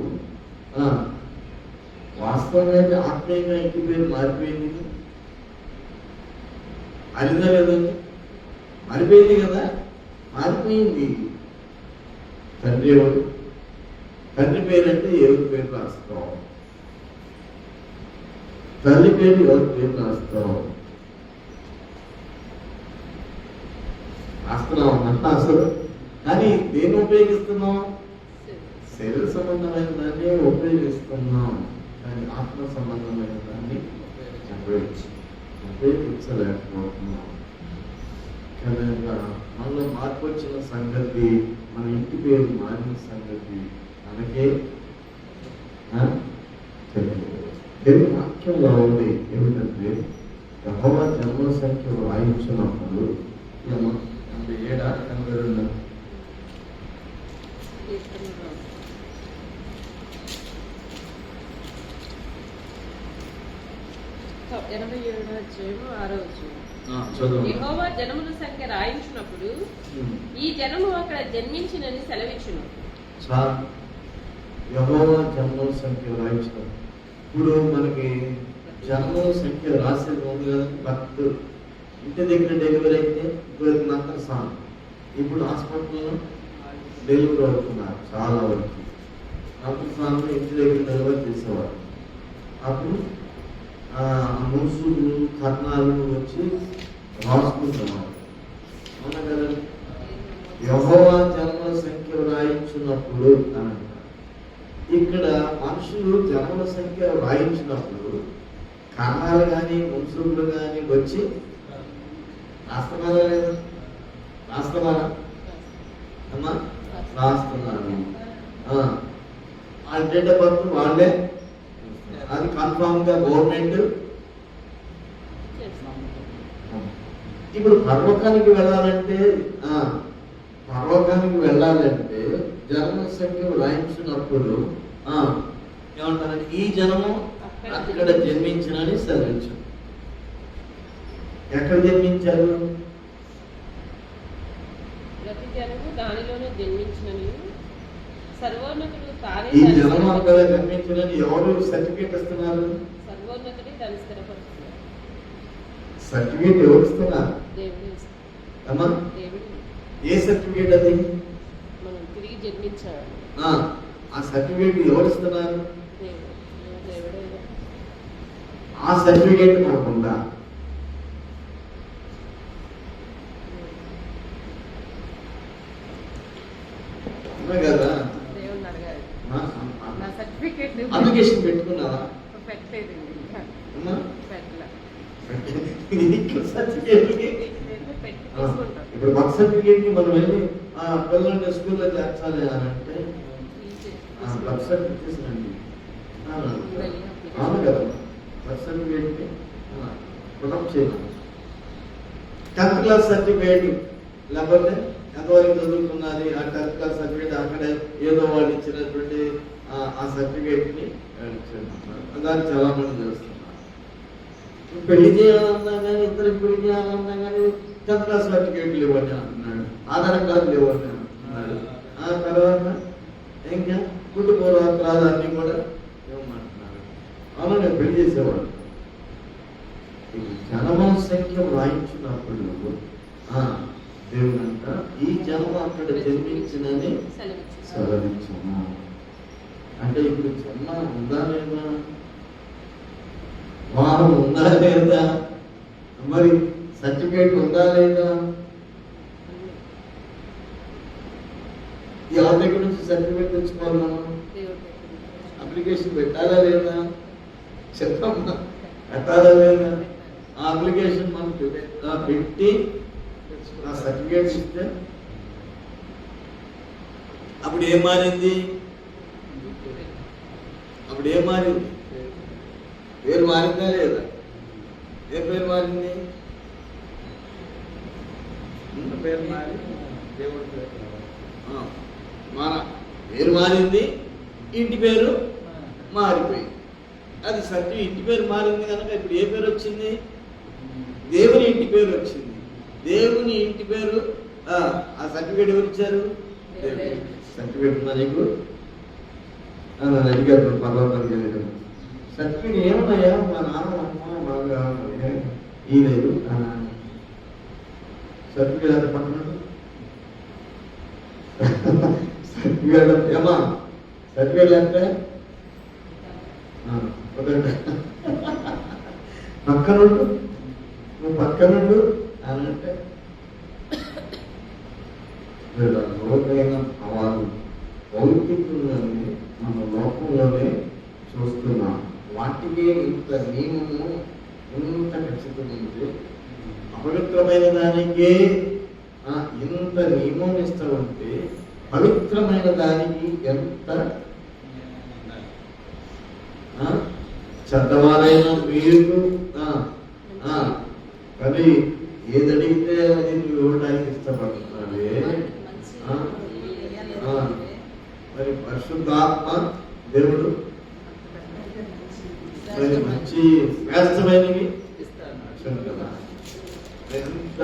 వాస్తవంగా ఆత్మీయంగా ఇంటి పేరు మారిపోయింది. అరిందా లేదండి? మారిపోయింది కదా. మారిపోయింది. తండ్రి ఎవరు? తండ్రి పేరు అంటే ఎవరి పేరు రాస్తాం? తల్లి పేరు ఎవరి పేరు రాస్తాం? రాస్తున్నాం అసలు. కానీ దేన్ని ఉపయోగిస్తున్నాం? శరీర సంబంధమైన దాన్ని ఉపయోగిస్తున్నాం, కానీ ఆత్మ సంబంధమైన దాన్ని ఉపయోగించలేకపోతున్నాం. కనుక మనలో మార్పు వచ్చిన సంగతి, మన ఇంటి పేరు మారిన సంగతి మనకే తెలియదు. తెలుగు వాక్యంలో ఉంది ఏమిటంటే, యెహోవా జన్మ సంఖ్య రాయించినప్పుడు 87 యెహోవా జనముల సంఖ్య రాయించినప్పుడు ఈ జనము అక్కడ జన్మించినని సెలవిచ్చును. యెహోవా జన్మల సంఖ్య రాయించినప్పుడు ఇప్పుడు మనకి జన్మల సంఖ్య రాసేది ఉంది కదా. బర్త్ ఇంటి దగ్గర డెలివరీ అయితే మాత్రం సార్. ఇప్పుడు హాస్పిటల్లో డెలివరీ అవుతున్నారు చాలా వరకు. అప్పుడు సార్లు ఇంటి దగ్గర డెలివరీ చేసేవారు. అప్పుడు మున్సులు కర్ణాలు వచ్చి రాసుకుంటున్నారు, అవునా కదా. యెహోవా జన్మల సంఖ్య రాయించినప్పుడు అని ఇక్కడ మనుషులు జన్మల సంఖ్య రాయించినప్పుడు కర్ణాలు కానీ మున్సులు కానీ వచ్చి రాస్తున్నారా లేదా? రాస్తున్నారా అమ్మా? రాస్తున్నారు. ఆ డేట్ ఆఫ్ బర్త్ వాళ్ళే, అది కన్ఫామ్ గా గవర్నమెంట్. ఇప్పుడు పరలోకానికి వెళ్ళాలంటే జన్మ సంఖ్య రాయించినప్పుడు ఏమంటారంటే ఈ జనము అక్కడ జన్మించినని సెలవించు. ఎక్కడ జన్మించారు? ప్రతి జనము దానిలోనే జన్మించినని సర్వోన్నతుడు తానే ఈ దాన్ని జనం అక్కడ స్థిరపరచును. జన్మించారని ఎవరు సర్టిఫికేట్ ఇస్తున్నారు? సర్వోన్నతుడే దాన్ని స్థిరపరుస్తున్నాడు. సర్టిఫికేట్ ఎవరు ఇస్తున్నారు? దేవుడే ఇస్తాడు. అమ్మా దేవుడు ఏ సర్టిఫికేట్ అది? మనం తిరిగి జన్మించాడు. ఆ సర్టిఫికేట్ ఎవరు ఇస్తున్నారు? దేవుడే. ఆ సర్టిఫికేట్ మనకుందా? అవునా కదా? దేవుడిని అడగాలి. ఆ, నా సర్టిఫికేట్ అప్లికేషన్ పెట్టుకున్నావా? పెట్టలేదండి. అమ్మా పెట్టలే. ఇంట్లో సర్టిఫికేట్కి పెట్టి తీసుకుంటాం. ఇప్పుడు బర్త్ సర్టిఫికేట్ కి మనం వెళ్ళి పిల్లల్ని స్కూల్లో చేర్చాలి అని అంటే బర్త్ సర్టిఫికేట్ తీసుకురండి. అవును కదా, బర్త్ సర్టిఫికేట్ కి ప్రొడక్ట్ చేయాలి. 10th క్లాస్ సర్టిఫికేట్ లేకపోతే ఎంతవరకు చదువుకున్నది ఆ 10th క్లాస్ సర్టిఫికేట్ అక్కడే ఏదో వాళ్ళు ఇచ్చినటువంటి ఆ సర్టిఫికేట్ ని దాన్ని చాలా మంది చేస్తున్నారు. పెళ్లి చేయాలన్నా కానీ ఇద్దరికి పెళ్లి చేయాలన్నా కానీ 10th క్లాస్ సర్టిఫికేట్లు ఇవ్వండి అంటున్నాడు, ఆధార్ కార్డులు ఇవ్వండి అంటున్నాడు. ఆ తర్వాత ఇంకా కుటుంబ పూర్వత్రాలు అన్ని కూడా ఇవ్వమంటున్నారు. అలా నేను పెళ్లి చేసేవాడు. జనమ సంఖ్య వ్రాయించినప్పుడు దేవుడంట ఈ జన్మ అక్కడ జన్మించినని సెలవించను. అంటే ఇప్పుడు జన్మ ఉందా లేదా, వారం ఉందా లేదా, మరి సర్టిఫికేట్ ఉందా లేదా, ఎవరి దగ్గర నుంచి సర్టిఫికేట్ తెచ్చుకోవాలి, మనం అప్లికేషన్ పెట్టాలా లేదా, చెప్పమ్మా పెట్టాలా లేదా, ఆ అప్లికేషన్ మనం పెట్టి ఆ సర్టిఫికేట్ ఇస్తే అప్పుడు ఏం మారింది? అప్పుడు ఏం మారింది? పేరు మారిందా లేదా? ఏ పేరు మారింది? పేరు మారి దేవుడి పేరు పేరు మారింది, ఇంటి పేరు మారిపోయింది. అది సత్యం, ఇంటి పేరు మారింది కనుక ఇప్పుడు ఏ పేరు వచ్చింది? దేవుని ఇంటి పేరు వచ్చింది. దేవుని ఇంటి పేరు ఆ సర్టిఫికేట్ ఎవరు ఇచ్చారు? సర్టిఫికేట్ ఉందా నీకు? అడిగారు పర్వతానికి సర్టిఫికేట్ ఏమన్నాయా? మా నాన్న బాగా ఈ లేదు సర్టిఫికేట్ అంటే పక్కన సర్టిఫికేట్ ఏమా సర్టిఫికేట్ అంటే పక్కనుండు, నువ్వు పక్కనుండు అని అంటే లోకైన భావాలు భౌతికులని మన లోకంలోనే చూస్తున్నాం. వాటికే ఇంత నియమము, ఇంత ఖచ్చితమైనది. అపవిత్రమైన దానికే ఇంత నియమం ఇస్తూ ఉంటే పవిత్రమైన దానికి ఎంత చెడ్డవారైనా మీరు కానీ ఏది అడిగితే అది నువ్వు ఇవ్వడానికి ఇష్టపడుతున్నావే. మరి పరిశుద్ధాత్మ దేవుడు మరి మంచి శ్రేష్టమైనవి ఇస్తాడు కదా. ఎంత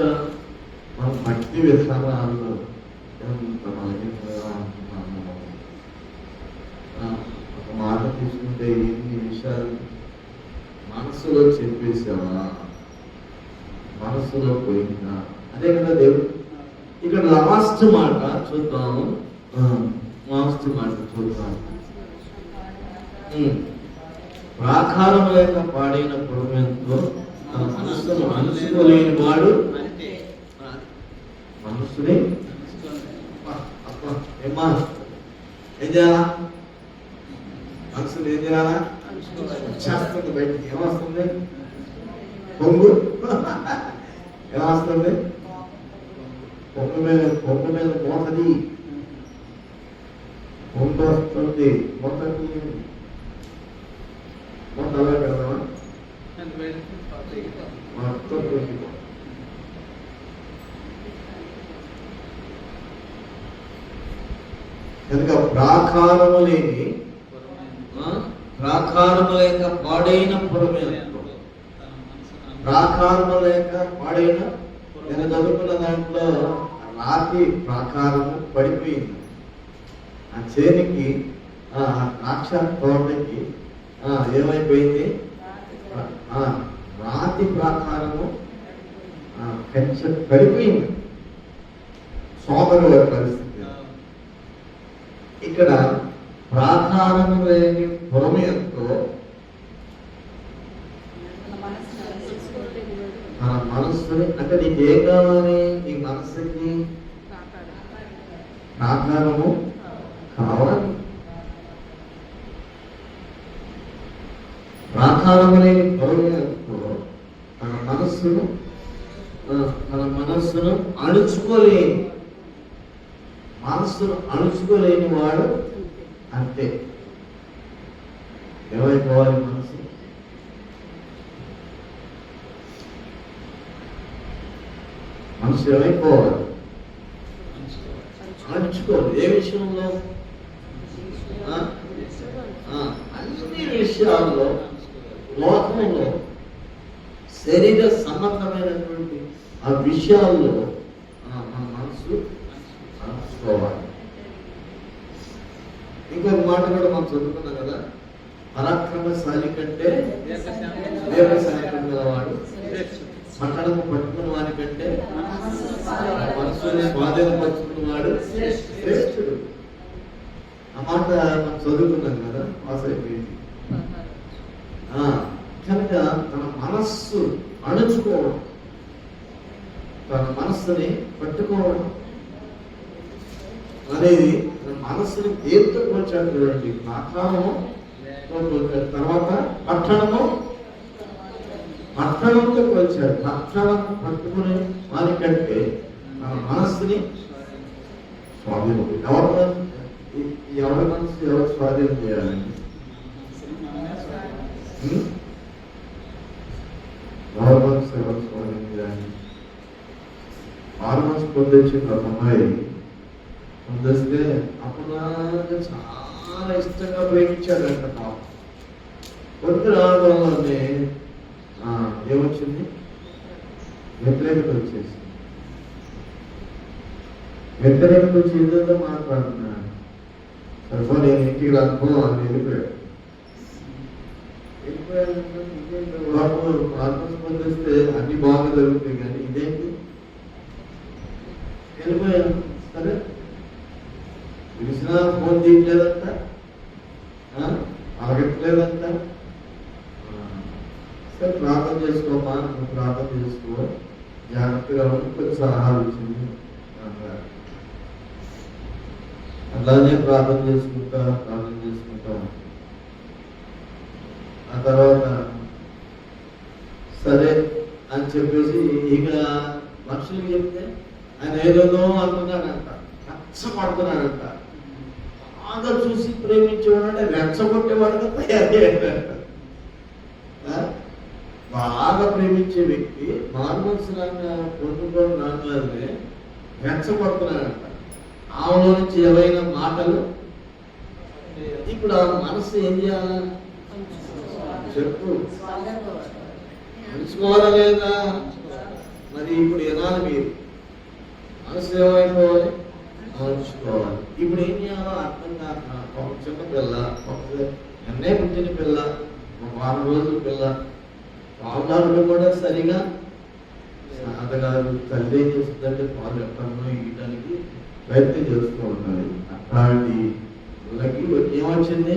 మన భక్తి విధానాల్లో ఎంత ఒక మాట తీసుకుంటే ఎన్ని విషయాలు మనసులో చెప్పేసావా, మనసులో పోయిందా, అదే కదా దేవుడు. ఇక్కడ లాస్ట్ మాట చూద్దాము, లాస్ట్ మాట చూద్దాం. ప్రాకారం లేక పాడిన పురమెంతో తన మనస్సును అనుసుకోలేని వాడు మనస్సుని ఏమా ఏం చేయాలా? మనసుని ఏం చేయాలా? చేస్తుంది బయటికి ఏమొస్తుంది? పొంగు ఏమొస్తుంది? పొంగు మీద మోతది, పొంగు వస్తుంది, మోతది మొత్తం అలా పెడదామా? మొత్తం పొంగిపో. కనుక ప్రాకారము లేని ప్రాకారము లేక పాడైన పురమే ప్రాకారము లేక పాడైన, నేను చదువుకున్న దాంట్లో రాతి ప్రాకారము పడిపోయింది. ఆ చేనికి ఆ ద్రాక్ష తోటకి ఏమైపోయింది? రాతి ప్రాకారము కంచె పడిపోయింది. సోమరు పరిస్థితి. ఇక్కడ ప్రాకారము లేని పురము ఎంతో మన మనస్సుని, అంటే నీకేం కావాలి? నీ మనస్సుకి ప్రాకారము కావాలి. ప్రాకారము లేని పురము ఎంతో మన మనస్సును అణుచుకోలేని, మనస్సును అణుచుకోలేని వాడు అంతే. ఏమైపోవాలి? మనసు ఏమైపోవాలి? అణుచుకోవాలి. ఏ విషయంలో? అన్ని విషయాల్లో, లోకంలో శరీర సంబంధమైనటువంటి ఆ విషయాల్లో మన మనసు అణుచుకోవాలి. ఇంకొక మాట కూడా మనం చదువుకున్నాం కదా, పరాక్రమశాలి కంటే దేవశాయకుడు గలవాడు, పట్టణము పట్టుకున్న వాడి కంటే మనసుని స్వాధీనపరుచుకున్నవాడు శ్రేష్ఠుడు. ఆ మాట మనం చదువుకున్నాం కదా, పాస్ అయిపోయింది. కనుక తన మనస్సు అణుచుకోవడం, తన మనస్సుని పట్టుకోవడం అనేది, తన మనస్సుని దేంతో పోల్చాడు చూడండి. ప్రాకారము, తర్వాత పట్టణంతో పోల్చాడు. పట్టణం పట్టుకునే వానికంటే మన మనస్సుని స్వాధీనం. ఎవరి మనసు ఎవరు స్వాధీనం చేయాలండి? ఎవరి మనసు ఎవరు స్వాధీనం చేయాలి? వారి మనసు పొందేసింది ఒక అమ్మాయి. పొందేస్తే అప్పుడు చాలా ఇష్టంగా ప్రేమించాడంట. పాపం కొద్ది రావడంలోనే ఏమొచ్చింది? వ్యతిరేకత వచ్చేసి, వ్యతిరేకత వచ్చి ఏదో మాట్లాడుతున్నాడు. సరిపో నేను ఇంటికి రాకపో అని వెళ్ళిపోయాడు. ఆత్మ స్పందిస్తే అన్ని బాగా జరుగుతాయి, కానీ ఇదేంటి? వెళ్ళిపోయాను. సరే, పిలిచినా ఫోన్ తీయట్లేదంట, అలగట్లేదంట. సరే, ప్రార్థన చేసుకోమా, నువ్వు ప్రార్థన చేసుకో, జాగ్రత్తగా కొంచెం సలహాలు ఇచ్చింది. అలానే ప్రార్థన చేసుకుంటా. ఆ తర్వాత సరే అని చెప్పేసి ఇక మనుషులు చెప్తే ఆయన ఏదో అంటున్నాడంట, రెచ్చగొడుతున్నాడంట. బాగా చూసి ప్రేమించేవాడంటే రెచ్చగొట్టేవాడుగా తయారయ్యాడంట. బాగా ప్రేమించే వ్యక్తి మానవసరంగా పొందుకొని రాగానే రెచ్చగొడుతున్నాడంట. ఆమెలో నుంచి ఏవైనా మాటలు. ఇప్పుడు ఆ మనసు ఏం చేయాలా చెప్పు? తెలుసుకోవాలా లేదా? మరి ఇప్పుడు వినాలి మీరు. మనసు ఏమైపోవాలి? మార్చుకోవాలి. ఇప్పుడు ఏం చేయాలో అర్థం కాక ఒక చిన్న పిల్ల, ఎన్నే పుట్టిన పిల్ల, ఒక వారం రోజుల పిల్ల, పాలు కూడా సరిగా అతగారు తల్లి ఏం చేస్తుందంటే పాలు ఎక్కడో ఇవ్వడానికి ప్రయత్నం చేస్తూ ఉండాలి. అట్లాంటి పిల్లకి ఏమొచ్చింది?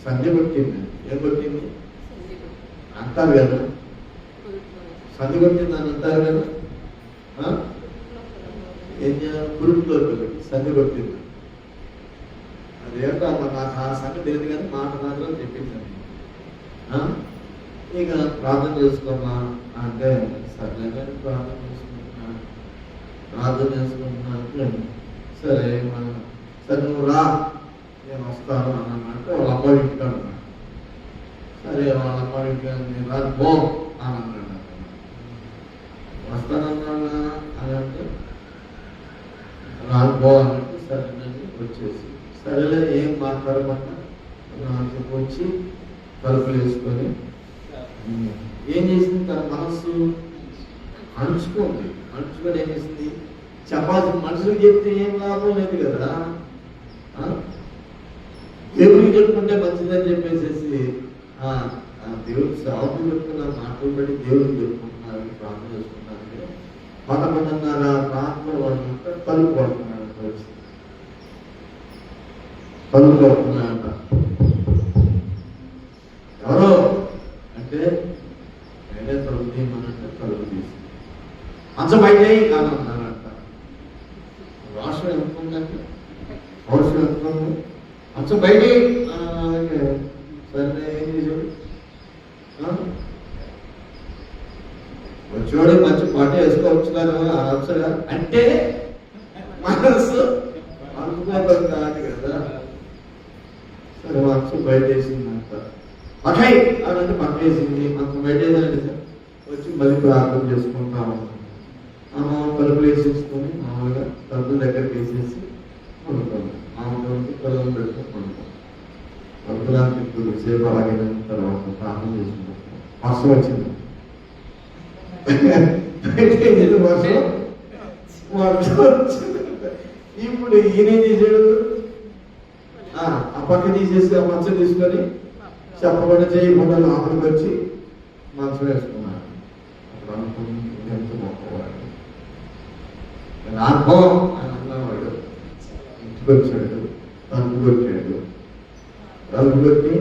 సంధి కొట్టింది. ఏం కొట్టింది అంటారు కదా, సంధి కొట్టింది అని అంటారు కదా. ఏం చేయాలి? పురుగులో సంధి కొట్టింది. అదేంటో నాకు ఆ సంగతి లేదు కానీ మాట మాత్రం చెప్పిందండి. ఇక ప్రార్థన చేసుకోమా అంటే సరే కానీ ప్రార్థన చేసుకుంటున్నాను. సరే సరే నువ్వు రా, నేను వస్తాను అన్నమాట. వాళ్ళ అమ్మ ఇంటికి అన్నాడు. సరే వాళ్ళ అమ్మ ఇంటికి నేను రాదు పో అని అన్నాడు. వస్తానన్నాడు అని అంటే రాదు పో అన్నట్టు సరేనండి వచ్చేసి, సరేలే ఏం మాట్లాడమన్నా వచ్చి తలుపులు వేసుకొని ఏం చేసింది? తన మనస్సు అణుచుకుంది. అణుచుకొని ఏం చేసింది? చెప్పాల్సిన మనుషులకు చెప్తే ఏం లాభం లేదు కదా, దేవుడికి చెప్పుకుంటే మంచిదని చెప్పేసేసి దేవుడికి సాగులు చెప్తున్నారు, మాటలు బట్టి దేవుడికి చెప్పుకుంటున్నారు, ప్రార్థన చేసుకుంటున్నారు. 11:30 రాత్రి వాళ్ళంతా తలుపు కొడుతున్నాడు. తలుపు కొడుతున్నాడంట. ఎవరో అంటే నేనే తలుపు తీయమనంటే తలుపు తీసి మంచం బయటే కాదన్నారంట. రాష్ట్రం ఎంత ఉందంటే అవసరం ఎంత ఉంది? మంచం బయటే. సరే ఏం చేసాడు? వచ్చాడు మంచి పాట వేసుకోవచ్చులాగా అనవసరంగా అంటే మనసు అనుకోవడం కాదు కదా. సరే మంచం బయట వేసిందంట. పకాయి అదంటే పక్క వేసింది. మంచం బయట వేసానండి సార్. వచ్చి మళ్ళీ ప్రార్థన చేసుకుంటా ఉన్నాం. తలుపులు వేసేసుకొని మామూలుగా తలుపుల దగ్గరికి వేసేసి కొనుక్కోండి. మామూలు పిల్లలు పెట్టుకొని కొనుక్కోండి. తలుపులాంటి ఇప్పుడు సేపు ఆగిన తర్వాత ప్రార్థన చేసుకుంటాం. వర్షం వచ్చింది. ఇప్పుడు ఈయన చేసాడు, ఆ పక్క తీసేసి ఆ మంచం తీసుకొని చెప్పకుండా చేయకుండా లోపలికి వచ్చి మంచం వేసుకున్నాడు. అప్పుడు అనుకుంటుంది ఎంత గొప్పవాడు, లాభం అని అన్నవాడు. ఇంటికి వచ్చాడు, తలుపు కొట్టాడు. తలుపు కొట్టి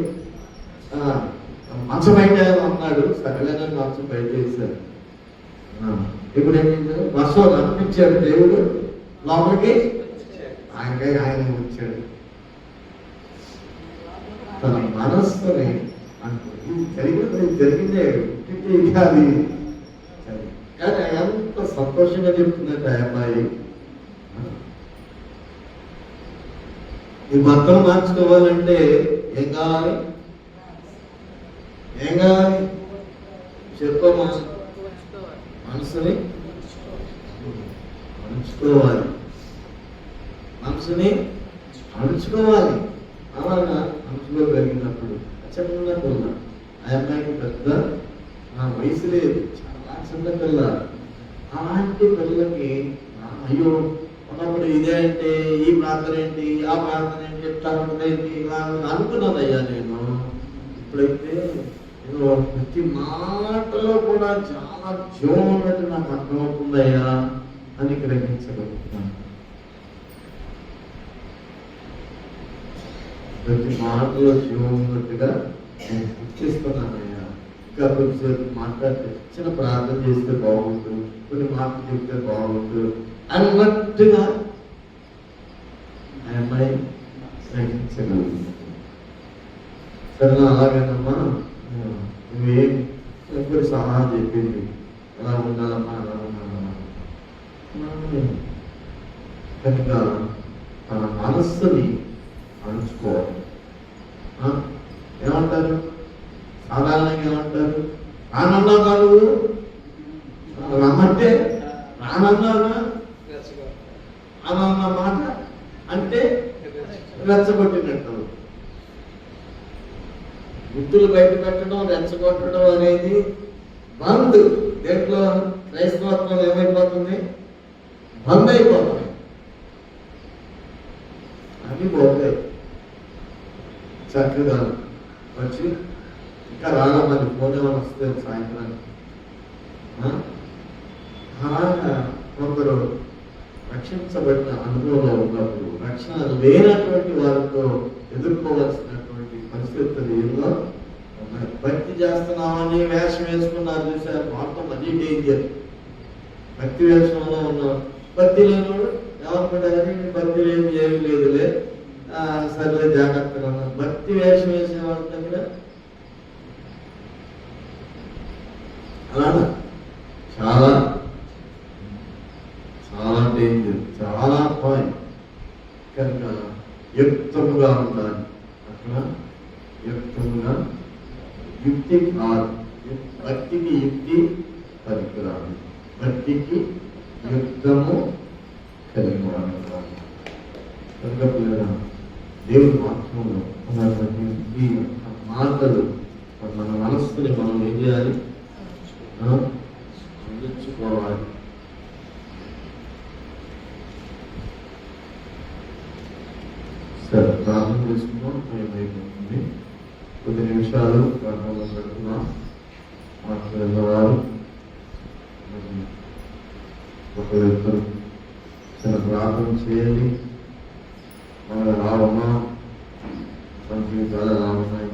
మంచం బయట అన్నాడు. సరేగా మంచం బయట వేశాడు. ఇప్పుడు ఏం చేశాడు? వర్షం అనిపించాడు దేవుడు లోపలికి. ఆయన వచ్చాడు. తన మనస్సుని జరిగిందే కాదు. కానీ ఎంత సంతోషంగా చెప్తుందంటే ఆ అమ్మాయి, ఈ భర్తను మార్చుకోవాలంటే ఏం కావాలి? ఏం కావాలి చెప్పు. మనసుని అణుచుకోవాలి. మనసుని అణుచుకోవాలి. అలాగా అణుచుకోగలిగినప్పుడు చిన్నపిల్ల, ఆ అమ్మాయికి పెద్ద వయసు లేదు, చాలా చిన్న పిల్ల. అలాంటి పిల్లలకి అయ్యో ఉన్నప్పుడు ఇదే అంటే ఈ ప్రార్థన ఏంటి, ఆ ప్రార్థన ఏంటి, ఎట్లా ఏంటి ఇలా అనుకున్నానయ్యా నేను. ఇప్పుడైతే ప్రతి మాటలో కూడా చాలా జీవం ఉన్నట్టు నాకు అర్థమవుతుందయ్యా అని గ్రహించగలుగుతున్నాను. ప్రతి మాటలో జీవం ఉన్నట్టుగా నేను గుర్తిస్తున్నానయ్యా. ఇంకా కొద్దిసేపు మాట్లాడితే చిన్న ప్రార్థన చేస్తే బాగుంటుంది, కొన్ని మాటలు చెప్తే బాగుంటుంది అన్నట్టుగా ఆ అమ్మాయి గ్రహించగలుగుతుంది. సరేనా? అలాగేనమ్మా, నువ్వేం ఎప్పుడు సలహా చెప్పింది, ఎలా ఉండాలమ్మా, ఎలా ఉండాలమ్మా. కనుక తన మనస్సుని అణుచుకోవాలి. ఏమంటారు సాధారణంగా? ఏమంటారు? రానన్నా కాదు, రమ్మంటే రానన్నానా అన్న మాట అంటే రెచ్చగొట్టినట్టు. గుర్తులు బయట పెట్టడం, రెచ్చగొట్టడం అనేది బంద్. దేంట్లో క్రైస్తవత్వం ఏమైపోతుంది? బంద్ అయిపోతుంది. అవి పోతాయి. చక్కగా వచ్చి ఇంకా రాగా మరి ఫోన్ ఏమైనా వస్తే సాయంత్రానికి. అలాగా కొందరు రక్షించబడిన అనుభవంలో ఉన్నప్పుడు రక్షణ లేనటువంటి వారితో ఎదుర్కోవాల్సినటువంటి పరిస్థితులు ఎన్నో ఉన్నాయి. భక్తి చేస్తున్నామని వేషం వేసుకున్నారు చూసారు, మొత్తం అది డేంజర్. భక్తి వేషంలో ఉన్నాం, భక్తి లేనివాడు ఏమనుకుంటారు? భక్తి లేని ఏమి లేదులే, సర్లే జాగ్రత్తగా ఉన్నాం. భక్తి వేషం వేసేవాడి దగ్గర అలా చాలా చాలా డేంజర్, చాలా పాయింట్. కనుక యుక్తముగా ఉండాలి. అక్కడ యుక్తముగా, యుక్తి కాదు, భక్తికి యుక్తి పనికిరాదు, భక్తికి యుక్తము కలిగి ఉండాలి. కనుక పిల్లల దేవుడి వాక్యంలో ఉన్నటువంటి ఈ మాటలు మన మనస్సుని మనం ఏం చేయాలి? అందించుకోవాలి. సరే, ప్రార్థన చేసుకున్నాం. టైం అయిపోతుంది. కొద్ది నిమిషాలు ప్రార్థనలో పెడుతున్నాం. మాట్లాడేవారు ఒకరిద్దరు చిన్న ప్రార్థన చేయండి. మనం ఎలా ఉన్నాం, మన జీవితాలు ఎలా ఉన్నాయి,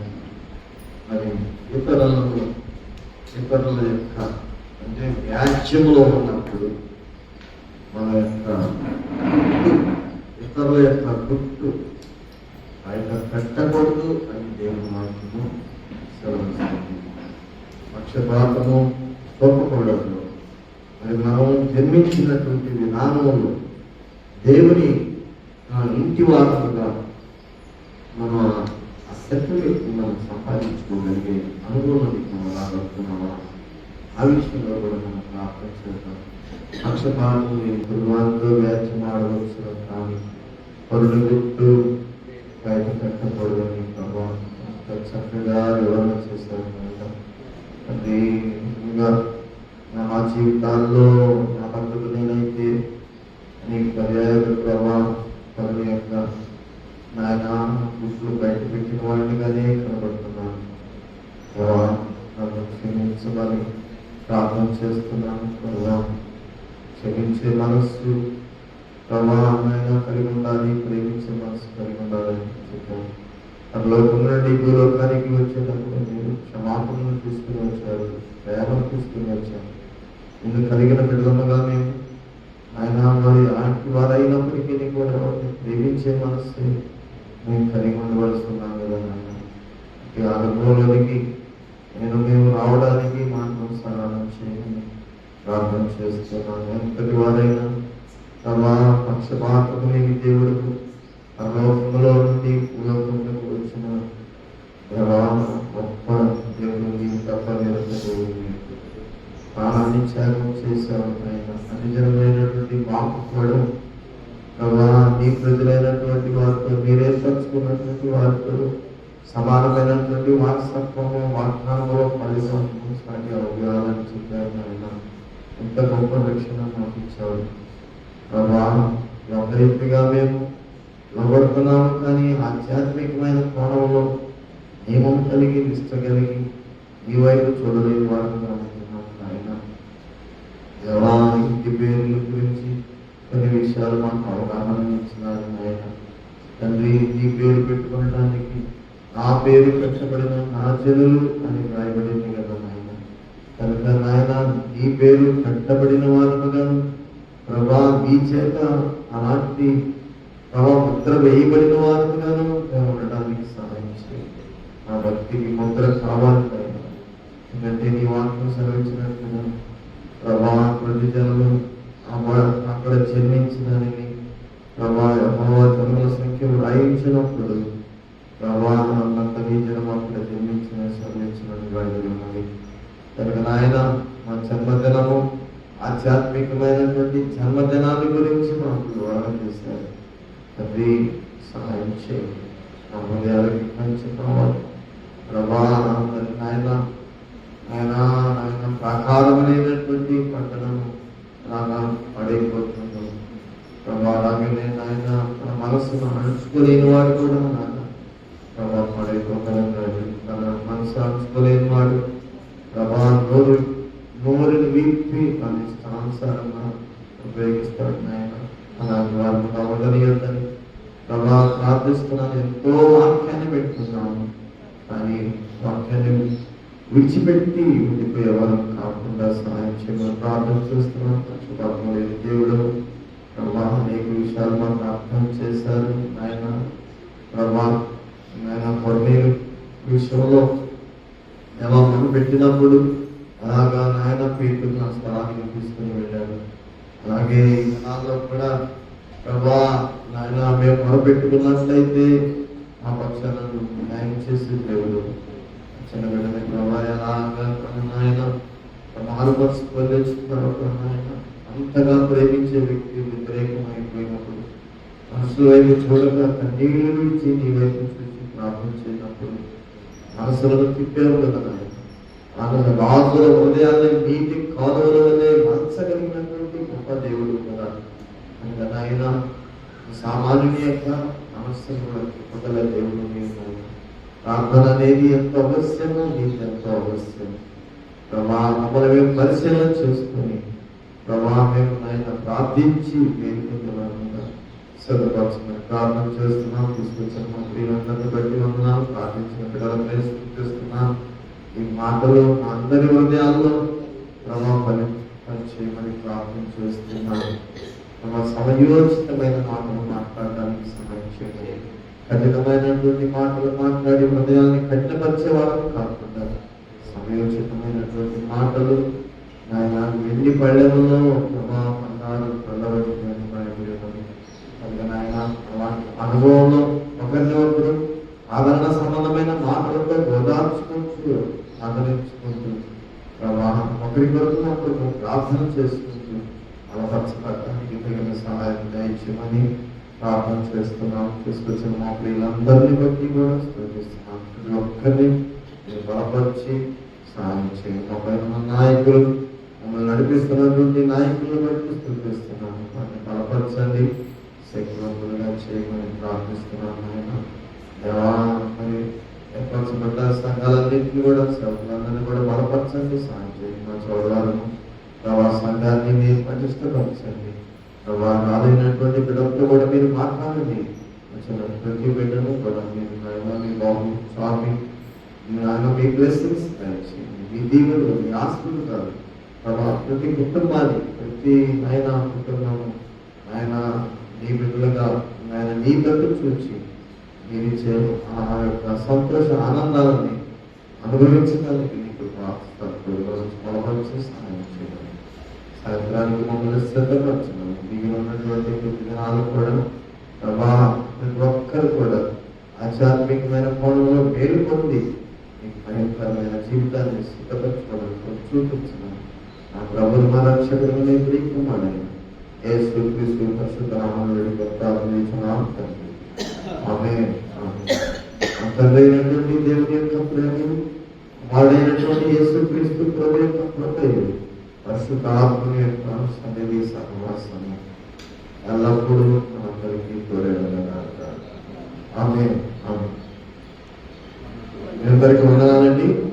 మరి ఇతరుల యొక్క అంటే వ్యాజ్యంలో ఉన్నప్పుడు మన యొక్క ఇతరుల యొక్క గుర్తు ఆయన పెట్టకూడదు అని దేవుని వాక్యము సెలవిస్తుంది. పక్షపాతము తోపకూడదు. మరి మనం జన్మించినటువంటి విధానంలో దేవుని ఇంటి వారసుగా మనం ఆ సెటిల్మెంట్ మనం సంపాదించుకోగలిగే అనుభవం మనం రాగలుగుతున్నామా, ఆ విషయంలో కూడా మనం ప్రార్థన చేద్దాం. పక్షపాతం దుర్మార్గంతో వ్యాఖ్యమాడవలసిన కానీ పరుడు గుర్తు బయట పెట్టకూడదని ప్రభావం చక్కగా వివరణ చేశారు. అది నా జీవితాల్లో నా పద్ధతి నేనైతే అనేక పర్యాయాలు ప్రభావం పరుడు యొక్క నాయన గుర్తులు బయట పెట్టిన వాడిగానే కనబడుతున్నాను. నన్ను క్షమించమని ప్రార్థన చేస్తున్నాను. ప్రభావం క్షమించే మనస్సు ప్రమాణమైన కలిగి ఉండాలి, ప్రేమించే మనస్సు కలిగి ఉండాలని చెప్పాను. లోకం నుండి భూలోకానికి వచ్చేటప్పుడు మీరు క్షమాపణను తీసుకుని వచ్చారు, ప్రేమను తీసుకుని వచ్చారు. నిన్ను కలిగిన బిడ్డలుగా మేము ఆయన మరి అలాంటి వారైనప్పటికీ కూడా ప్రేమించే మనస్సు మేము కలిగి ఉండవలసి ఉన్నాం కదా నాయన. ఈ అనుభవంలోనికి మేము రావడానికి మాకు సహాయం చేయమని ప్రార్థన చేస్తున్నాను. ఎంతటి వారైనా తమ పక్షపాతము లేని దేవుడు పరలోకంలో నుండి భూలోకంలోకి వచ్చిన గొప్ప దేవుడిని తప్ప ప్రాణాన్ని త్యాగం చేశావు ఆయన. అనిజమైనటువంటి మాకు కూడా నీ ప్రజలైనటువంటి వారితో మీరే తలుచుకున్నటువంటి వారితో సమానమైనటువంటి వారసత్వము వాగ్దానంలో ఫలితము సాటి అవగాలని చెప్పారు ఆయన. ఎంత గొప్ప రక్షణ మాకు ఇచ్చారు ప్రభా. ఒకరీతిగా మేము లోబడుతున్నాము, కానీ ఆధ్యాత్మికమైన కోణంలో నియమం కలిగి నిష్ట కలిగి ఈ వైపు చూడలేని వారంగా ఉంటున్నాం ఆయన. ఎలా ఇంటి పేర్ల గురించి కొన్ని విషయాలు మాకు అవగాహన ఇచ్చినారు ఆయన. తండ్రి, నీ పేరు పెట్టుకోవడానికి నా పేరు పెట్టబడిన నా జనులు అని రాయబడింది కదా నాయన. కనుక నాయన నీ పేరు పెట్టబడిన వారుగా ప్రభా మీ చేత అలాంటి ప్రభా ముద్ర వేయబడిన వారుగాను మేము ఉండడానికి సహాయం చేయండి. నా భక్తికి ముద్ర కావాలి ఆయన. ఎందుకంటే నీ వాక్యం సెలవించినట్టుగా ప్రభా ప్రతి జనులు అక్కడ జన్మించడానికి ప్రభా జన్మల సంఖ్య వ్రాయించినప్పుడు ప్రభా నీ జనం అక్కడ జన్మించిన సెలవించిన ఉన్నది. కనుక నాయన మా జన్మదినము ఆధ్యాత్మికమైనటువంటి జన్మదినాల గురించి మాకు వివరణ చేశారు. తండ్రి, సహాయం చేయండి. మా హృదయాలకి పంచుకోవాలి ప్రభా. నాయన నాయన నాయన ప్రాకారమైనటువంటి పట్టణము అలాగా పడైపోతున్నాం ప్రభా. అలాగనే నాయన తన మనసును అణుచుకోలేని వాడు కూడా నాయన ప్రభా పడైపోగలరు. తన మనసు అణుచుకోలేని వాడు ప్రభా నోరుని విప్పి తన ఇష్టానుసారంగా ఉపయోగిస్తాడు నాయన. అలాంటి వారిని ఉండనియొద్దని ప్రభా ప్రార్థిస్తున్నాను. ఎంతో వాక్యాన్ని పెట్టుకున్నాము, కానీ వాక్యాన్ని విడిచిపెట్టి ఉండిపోయేవారు కాకుండా సహాయం చేయమని ప్రార్థన చేస్తున్నాం. పక్షపాతం లేని దేవుడు ప్రభా అనేక విషయాలు మాకు అర్థం చేశారు ఆయన. ప్రభా ఆయన కొన్నేరు విషయంలో ఎలా మనం పెట్టినప్పుడు అలాగా నాయన పేరు నా స్థలానికి తీసుకుని వెళ్ళాడు. అలాగే ఈ దినాల్లో కూడా ప్రభా నాయన మేము మొరపెట్టుకున్నట్లయితే మా పక్షాలను న్యాయం చేసే దేవుడు. చిన్న బిడ్డని ప్రభా ఎలాగా నాయన మారుపరుచుకోలేచుకున్నాడు నాయన. అంతగా ప్రేమించే వ్యక్తి వ్యతిరేకమైపోయినప్పుడు మనసు వైపు చూడక కన్నీళ్ళు విడిచి నీ వైపు చూసి ప్రార్థించేటప్పుడు మనసులను తిప్పావు కదా నాయన. రాజుల హృదయాన్ని నీ నాయన సామాన్యుని యొక్క మనస్సును కూడా కృపగల దేవుడు నీవు. ప్రార్థన అనేది ఎంతో అవశ్యమో నీకు ఎంతో అవశ్యం. ప్రభా మమ్మల్ని మేము పరిశీలన చేసుకుని ప్రభా మేము నాయన ప్రార్థించి వేడుకుంటున్నాము. సదుపరచమని ప్రార్థన చేస్తున్నాం. తీసుకొచ్చిన మా ప్రియులందరినీ బట్టి వందనాలు. ప్రార్థించిన పిల్లలపై స్తుతిస్తున్నాం. ఈ మాటలు మా అందరి హృదయాల్లో ప్రభా చేయమని ప్రార్థన చేస్తున్నాను. సమయోచితమైన మాటలు మాట్లాడడానికి సహాయం చేయండి. కఠినమైనటువంటి మాటలు మాట్లాడి హృదయాన్ని కఠినపరిచే వాళ్ళని కాకుండా సమయోచితమైనటువంటి మాటలు ఆయన ఎన్ని పళ్ళెములో ప్రభా అన్నారు పళ్ళవని ఆయన అనుభవంలో ఒకరిని ఒకరు ఆదరణ సంబంధమైన మాటలతో ఓదార్చుకుంటూ ఆదరించుకుంటూ ప్రవాహం ఒకరి కొరకు ఒకరు ప్రార్థన చేసుకుంటూ బలపరచడానికి తగిన సహాయం దయచేయమని ప్రార్థన చేస్తున్నాం. తీసుకొచ్చిన మా ప్రియులందరినీ బట్టి కూడా స్తుతిస్తున్నాం. ప్రతి ఒక్కరిని మీరు బలపరిచి సహాయం చేయండి. మా పైన ఉన్న నాయకులు మమ్మల్ని నడిపిస్తున్నటువంటి నాయకులను బట్టి స్తుతిస్తున్నాం. వారిని బలపరచండి, శక్తివంతులుగా చేయమని ప్రార్థిస్తున్నాను. ఆయన దేవా మరి ఏర్పరచబడ్డ సంఘాలన్నింటినీ కూడా సేవకులందరినీ కూడా బలపరచండి, సహాయం చేయండి. మా చోదరులను ప్రభా సంఘాన్ని మీరు పటిష్టపరచండి. ప్రభా రాలైనటువంటి బిడ్డలతో కూడా మీరు మాట్లాడండి. వచ్చిన ప్రతి బిడ్డను కూడా మీరు ఆయన మీ బాబు స్వామి ఆయన మీ బ్లెస్సింగ్స్ దయచేయండి. మీ దీవులు మీ ఆశీర్వాదాలు ప్రభా ప్రతి కుటుంబాన్ని ప్రతి ఆయన కుటుంబము ఆయన నీ బిడ్డలుగా ఆయన నీ తట్టు చూచి మీరిచ్చే ఆ యొక్క సంతోష ఆనందాలని అనుభవించడానికి నీకు బలపరిచి సహాయం చేయాలి. సాయంత్రానికి మమ్మల్ని సిద్ధపరచడం మిగిలి ఉన్నటువంటి ప్రతి దినాలు కూడా ప్రభా ప్రతి ఒక్కరు కూడా ఆధ్యాత్మికమైన కోణంలో మేలు పొంది మీకు భయంకరమైన జీవితాన్ని సిద్ధపరచుకోవడానికి చూపించడం నా ప్రభులు మా రక్షకుడు ప్రియకుమారైన యేసుక్రీస్తు పరిశుద్ధ నామములో ప్రార్థించున్నాం తండ్రి. ఆమేన్. తండ్రి అయినటువంటి దేవుని యొక్క ప్రేమను వాడైనటువంటి యేసుక్రీస్తు ప్రభు యొక్క కృపయు పరిశుద్ధ ఆత్మని యొక్క సన్నిధి సహవాసము ఎల్లప్పుడూ మనందరికీ తోడేగాక. ఆమేన్. ఆమేన్. మీ అందరికీ వందనాలండి.